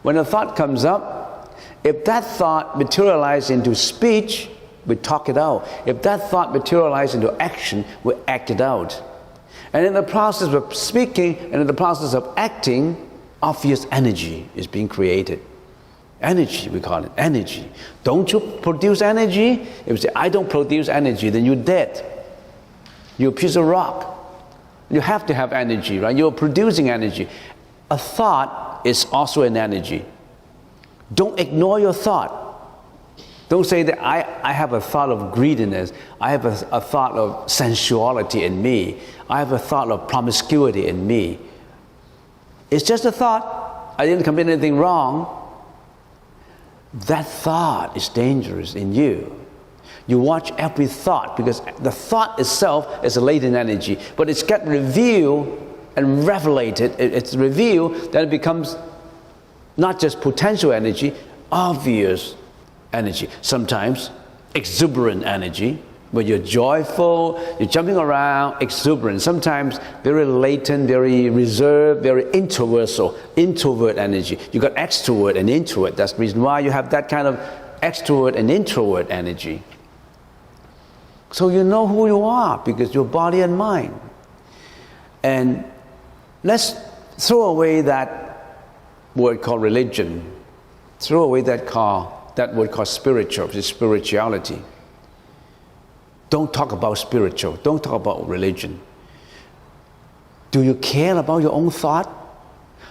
When a thought comes up, if that thought materializes into speech, we talk it out. If that thought materializes into action, we act it out. And in the process of speaking and in the process of acting, obvious energy is being created. Energy, we call it energy. Don't you produce energy? If you say, I don't produce energy, then you're dead. You're a piece of rock. You have to have energy, right? You're producing energy. A thought is also an energy. Don't ignore your thought. Don't say that I have a thought of greediness. I have a thought of sensuality in me. I have a thought of promiscuity in me. It's just a thought. I didn't commit anything wrong. That thought is dangerous in you. You watch every thought because the thought itself is a latent energy, but it's got revealed and revelated. It's revealed that it becomes not just potential energy, obvious energy. Sometimes exuberant energy, where you're joyful, you're jumping around, exuberant. Sometimes very latent, very reserved, very introvert energy. You got extrovert and introvert. That's the reason why you have that kind of extrovert and introvert energy. So you know who you are because you're body and mind. And let's throw away that word called religion. Throw away that word called spiritual, which is spirituality. Don't talk about spiritual. Don't talk about religion. Do you care about your own thought?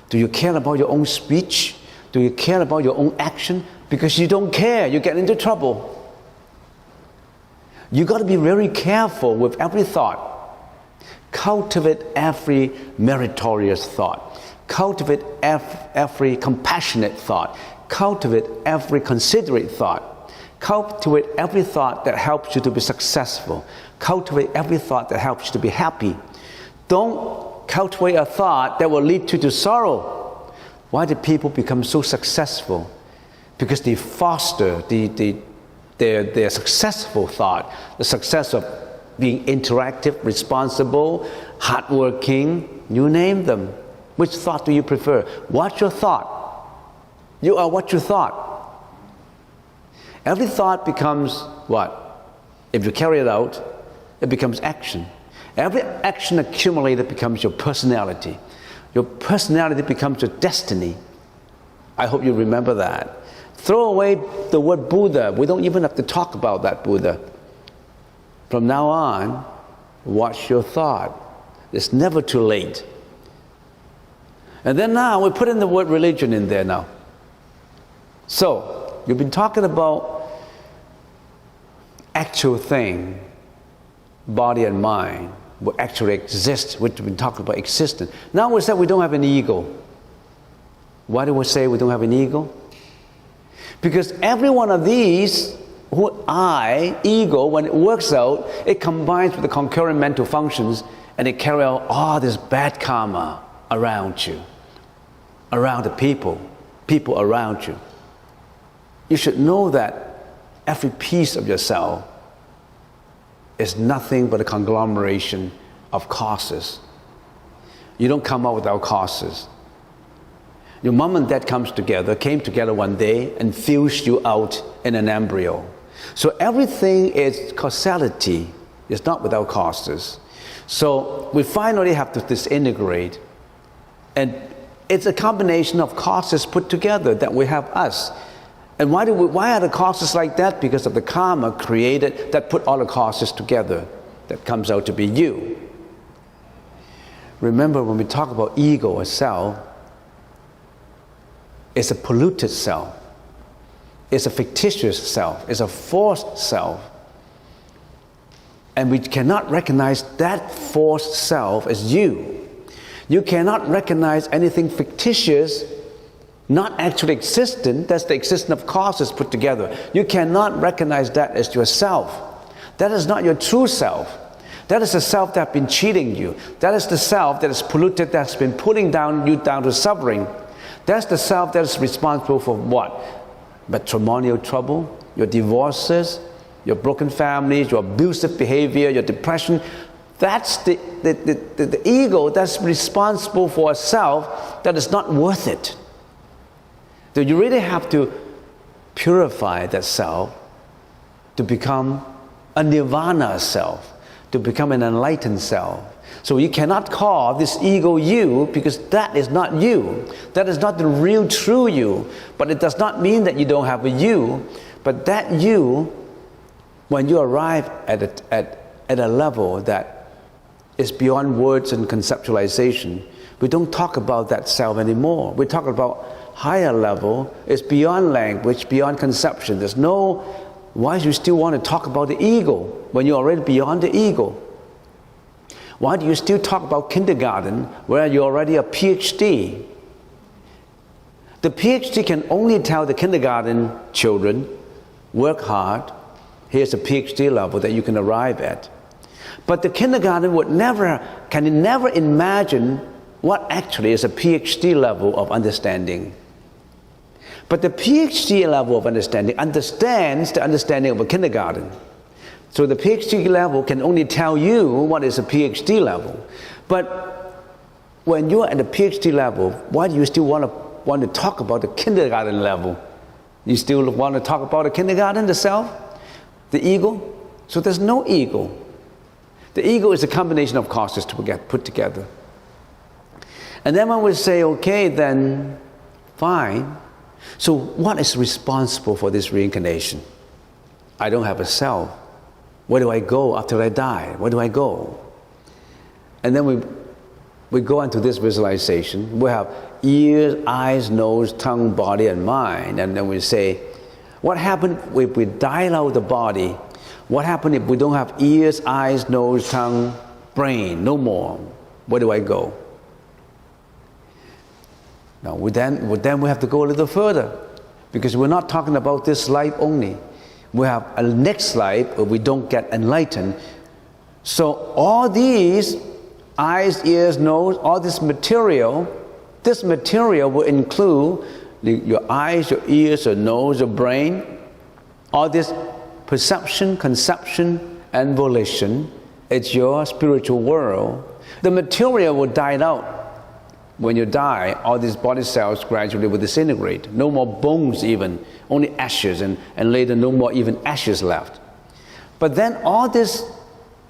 Do you care about your own speech? Do you care about your own action? Because you don't care, you get into trouble. You got to be very careful with every thought. Cultivate every meritorious thought. Cultivate every compassionate thought. Cultivate every considerate thought. Cultivate every thought that helps you to be successful. Cultivate every thought that helps you to be happy. Don't cultivate a thought that will lead you to sorrow. Why do people become so successful? Because they foster their successful thought, the success of being interactive, responsible, hardworking, you name them. Which thought do you prefer? Watch your thought. You are what you thought. Every thought becomes what? If you carry it out, it becomes action. Every action accumulated becomes your personality. Your personality becomes your destiny. I hope you remember that. Throw away the word Buddha. We don't even have to talk about that Buddha. From now on, watch your thought. It's never too late. And then now we put in the word religion in there now. So, you've been talking about actual thing, body and mind, what actually exists, which we've been talking about existence. Now we said we don't have an ego. Why do we say we don't have an ego? Because every one of these, ego, when it works out, it combines with the concurrent mental functions and it carries out all this bad karma around you, around the people around you. You should know that every piece of yourself is nothing but a conglomeration of causes. You don't come out without causes. Your mom and dad came together one day and fused you out in an embryo. So everything is causality. It's not without causes. So we finally have to disintegrate. And it's a combination of causes put together that we have us. And why are the causes like that? Because of the karma created that put all the causes together. That comes out to be you. Remember, when we talk about ego or self, it's a polluted self. It's a fictitious self. It's a forced self. And we cannot recognize that forced self as you. You cannot recognize anything fictitious, not actually existent. That's the existence of causes put together. You cannot recognize that as yourself. That is not your true self. That is the self that has been cheating you. That is the self that is polluted, that's been putting you down to suffering. That's the self that is responsible for what? Matrimonial trouble, your divorces, your broken families, your abusive behavior, your depression. That's the ego that's responsible for a self that is not worth it. So you really have to purify that self to become a nirvana self, to become an enlightened self. So you cannot call this ego you, because that is not you. That is not the real true you. But it does not mean that you don't have a you. But that you, when you arrive at a level that is beyond words and conceptualization, we don't talk about that self anymore. We talk about higher level. It's beyond language, beyond conception. There's no, why do you still want to talk about the ego when you're already beyond the ego? Why do you still talk about kindergarten where you're already a PhD? The PhD can only tell the kindergarten children, work hard, here's a PhD level that you can arrive at. But the kindergarten can never imagine what actually is a PhD level of understanding. But the PhD level of understanding understands the understanding of a kindergarten. So the PhD level can only tell you what is a PhD level. But when you're at the PhD level, why do you still want to talk about the kindergarten level? You still want to talk about the kindergarten, the self, the ego? So there's no ego. The ego is a combination of causes to get put together. And then when we say, okay, then fine. So what is responsible for this reincarnation? I don't have a self. Where do I go after I die? Where do I go? And then we go into this visualization. We have ears, eyes, nose, tongue, body, and mind. And then we say, what happens if we die out the body? What happens if we don't have ears, eyes, nose, tongue, brain? No more. Where do I go? Now, then we have to go a little further, because we're not talking about this life only. We have a next life where we don't get enlightened. So all these eyes, ears, nose, all this material will include your eyes, your ears, your nose, your brain, all this perception, conception, and volition. It's your spiritual world. The material will die out. When you die, all these body cells gradually will disintegrate. No more bones even, only ashes, and later no more even ashes left. But then all this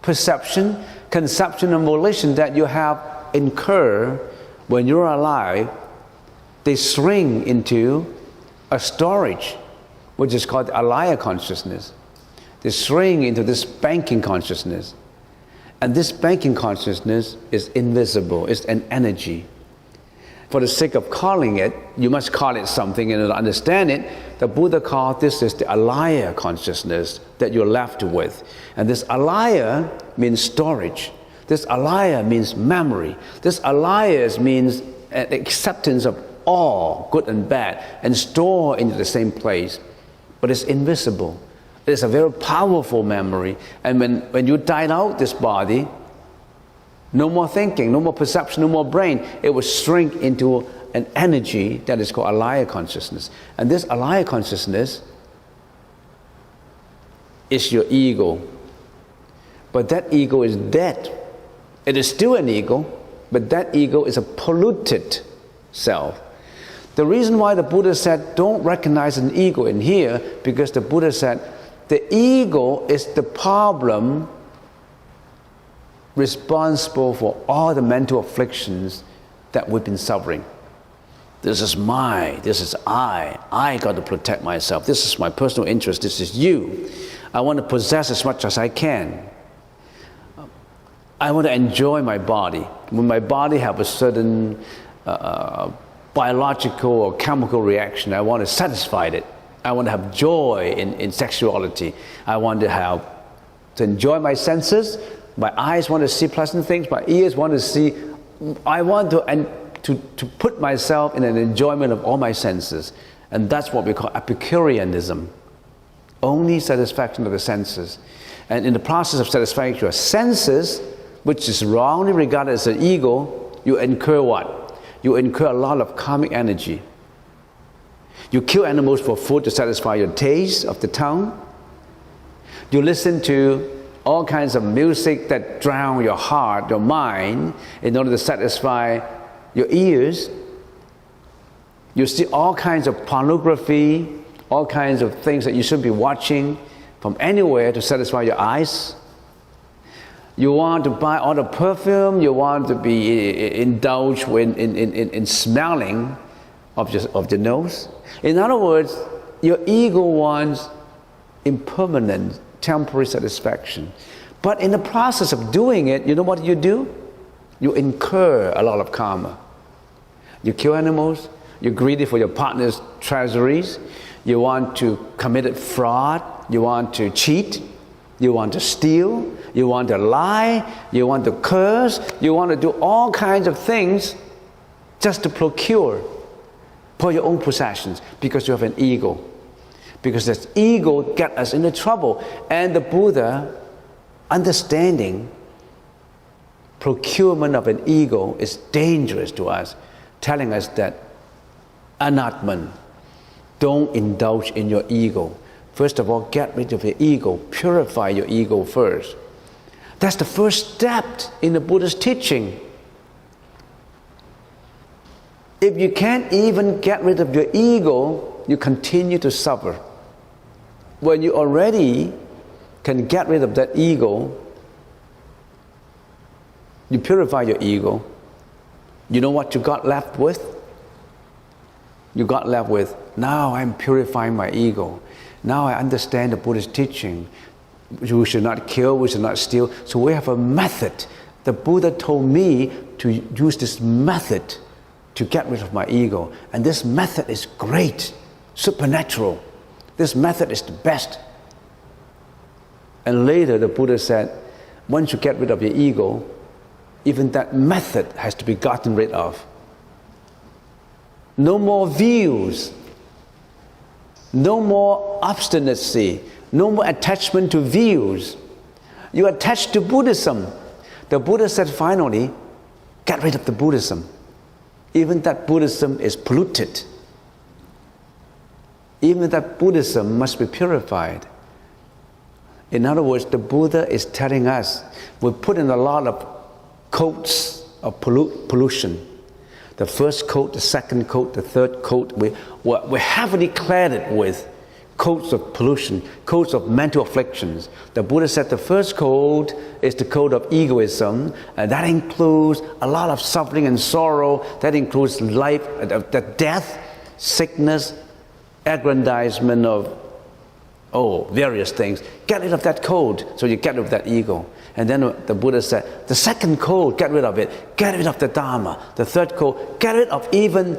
perception, conception, and volition that you have incurred when you're alive, they shrink into a storage, which is called alaya consciousness. They shrink into this banking consciousness. And this banking consciousness is invisible, it's an energy. For the sake of calling it, you must call it something in order to understand it. The Buddha called this is the alaya consciousness that you're left with. And this alaya means storage. This alaya means memory. This alaya means acceptance of all, good and bad, and store into the same place. But it's invisible. It's a very powerful memory. And when you died out this body, no more thinking, no more perception, no more brain. It will shrink into an energy that is called alaya consciousness. And this alaya consciousness is your ego. But that ego is dead. It is still an ego, but that ego is a polluted self. The reason why the Buddha said don't recognize an ego in here, because the Buddha said the ego is the problem responsible for all the mental afflictions that we've been suffering. This is mine, this is I got to protect myself, this is my personal interest, this is you. I want to possess as much as I can. I want to enjoy my body. When my body have a certain biological or chemical reaction, I want to satisfy it. I want to have joy in sexuality. I want to enjoy my senses. My eyes want to see pleasant things. My ears want to see. I want to put myself in an enjoyment of all my senses. And that's what we call Epicureanism. Only satisfaction of the senses. And in the process of satisfying your senses, which is wrongly regarded as an ego, you incur what? You incur a lot of karmic energy. You kill animals for food to satisfy your taste of the tongue. You listen to all kinds of music that drown your heart, your mind, in order to satisfy your ears. You see all kinds of pornography, all kinds of things that you shouldn't be watching from anywhere to satisfy your eyes. You want to buy all the perfume, you want to be indulged in smelling of the nose. In other words, your ego wants impermanent, temporary satisfaction. But in the process of doing it, you know what you do? You incur a lot of karma. You kill animals, you're greedy for your partner's treasuries, you want to commit fraud, you want to cheat, you want to steal, you want to lie, you want to curse, you want to do all kinds of things just to procure for your own possessions because you have an ego. Because this ego gets us into trouble. And the Buddha, understanding procurement of an ego is dangerous to us, telling us that anatman, don't indulge in your ego. First of all, get rid of your ego, purify your ego first. That's the first step in the Buddha's teaching. If you can't even get rid of your ego, you continue to suffer. When you already can get rid of that ego, you purify your ego, you know what you got left with? You got left with, now I'm purifying my ego. Now I understand the Buddhist teaching. We should not kill, we should not steal. So we have a method. The Buddha told me to use this method to get rid of my ego. And this method is great, supernatural. This method is the best. And later the Buddha said, once you get rid of your ego, even that method has to be gotten rid of. No more views, no more obstinacy, no more attachment to views. You attach to Buddhism. The Buddha said finally, get rid of the Buddhism. Even that Buddhism is polluted. Even that Buddhism must be purified. In other words, the Buddha is telling us, we put in a lot of coats of pollution. The first coat, the second coat, the third coat, we're heavily cladded with codes of pollution, codes of mental afflictions. The Buddha said the first code is the code of egoism, and that includes a lot of suffering and sorrow. That includes life, the death, sickness, aggrandizement of various things. Get rid of that code, so you get rid of that ego. And then the Buddha said, the second code, get rid of it. Get rid of the Dharma. The third code, get rid of even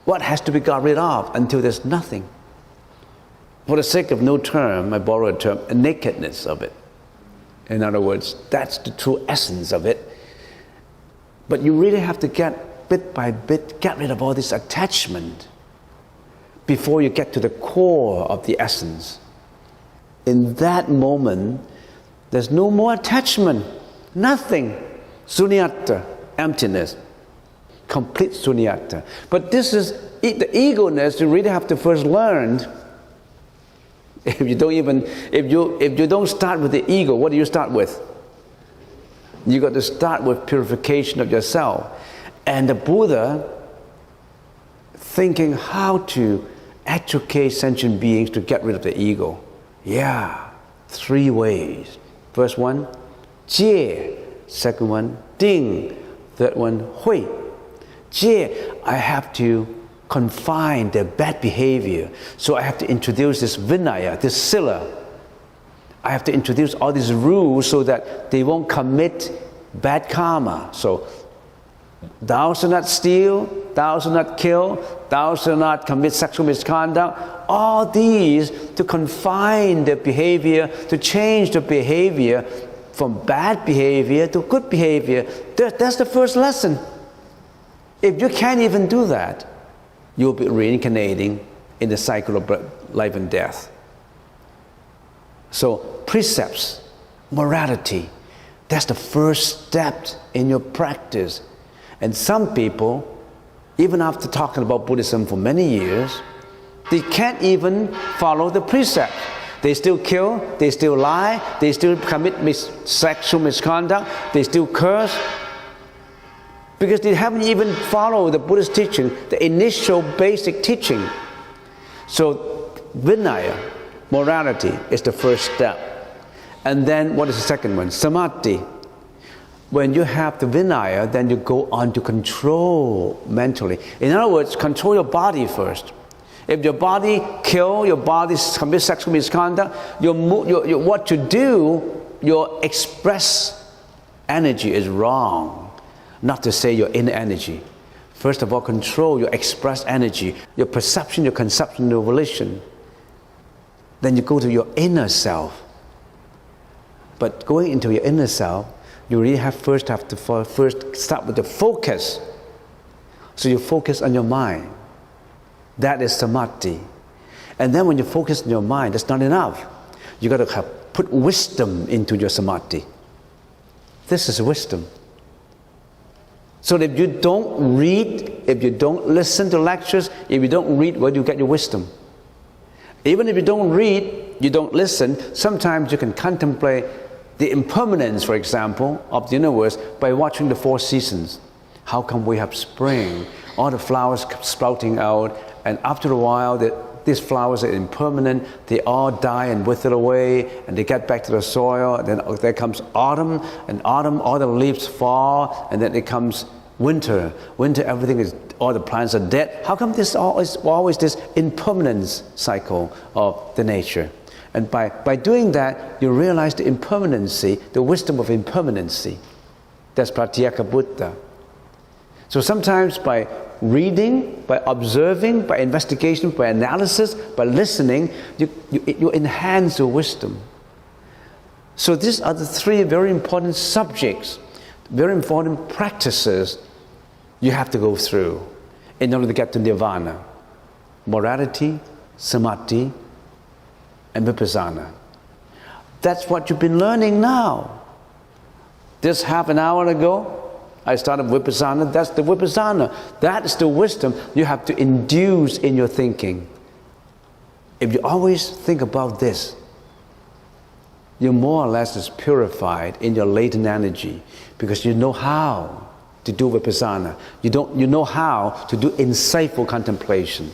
what has to be got rid of until there's nothing. For the sake of no term, I borrow a term, a nakedness of it. In other words, that's the true essence of it. But you really have to bit by bit, get rid of all this attachment before you get to the core of the essence. In that moment, there's no more attachment, nothing. Sunyata, emptiness, complete sunyata. But this is the ego-ness you really have to first learn. If you don't start with the ego, what do you start with? You got to start with purification of yourself. And the Buddha, thinking how to educate sentient beings to get rid of the ego. Yeah, 3 ways. First one, 戒. Second one, 定. Third one, 慧. 戒, I have to confine their bad behavior. So I have to introduce this vinaya, this sila. I have to introduce all these rules so that they won't commit bad karma. So, thou shalt not steal, thou shalt not kill, thou shalt not commit sexual misconduct. All these to confine their behavior, to change the behavior from bad behavior to good behavior. That's the first lesson. If you can't even do that, you'll be reincarnating in the cycle of life and death. So precepts, morality, that's the first step in your practice. And some people, even after talking about Buddhism for many years, they can't even follow the precept. They still kill, they still lie, they still commit sexual misconduct, they still curse, because they haven't even followed the Buddhist teaching, the initial basic teaching. So Vinaya, morality, is the first step. And then what is the second one? Samadhi. When you have the Vinaya, then you go on to control mentally. In other words, control your body first. If your body kill, your body commit sexual misconduct, what you do, your express energy is wrong. Not to say your inner energy. First of all, control your express energy, your perception, your conception, your volition. Then you go to your inner self. But going into your inner self, you really have to first start with the focus. So you focus on your mind. That is samadhi. And then when you focus on your mind, that's not enough. You got to put wisdom into your samadhi. This is wisdom. So that if you don't read, if you don't listen to lectures, if you don't read, where do you get your wisdom? Even if you don't read, you don't listen, sometimes you can contemplate the impermanence, for example, of the universe by watching the 4 seasons. How come we have spring? All the flowers sprouting out, and after a while, these flowers are impermanent, they all die and wither away, and they get back to the soil, and then there comes autumn, and autumn, all the leaves fall, and then it comes winter. Winter, all the plants are dead. How come there's always this impermanence cycle of the nature? And by doing that, you realize the impermanency, the wisdom of impermanency. That's Pratyeka Buddha. So sometimes by reading, by observing, by investigation, by analysis, by listening, you enhance your wisdom. So these are the 3 very important subjects, very important practices you have to go through in order to get to nirvana. Morality, samadhi, and vipassana. That's what you've been learning now. Just half an hour ago, I started vipassana. That's the vipassana. That is the wisdom you have to induce in your thinking. If you always think about this, you're more or less is purified in your latent energy, because you know how to do vipassana. You know how to do insightful contemplation.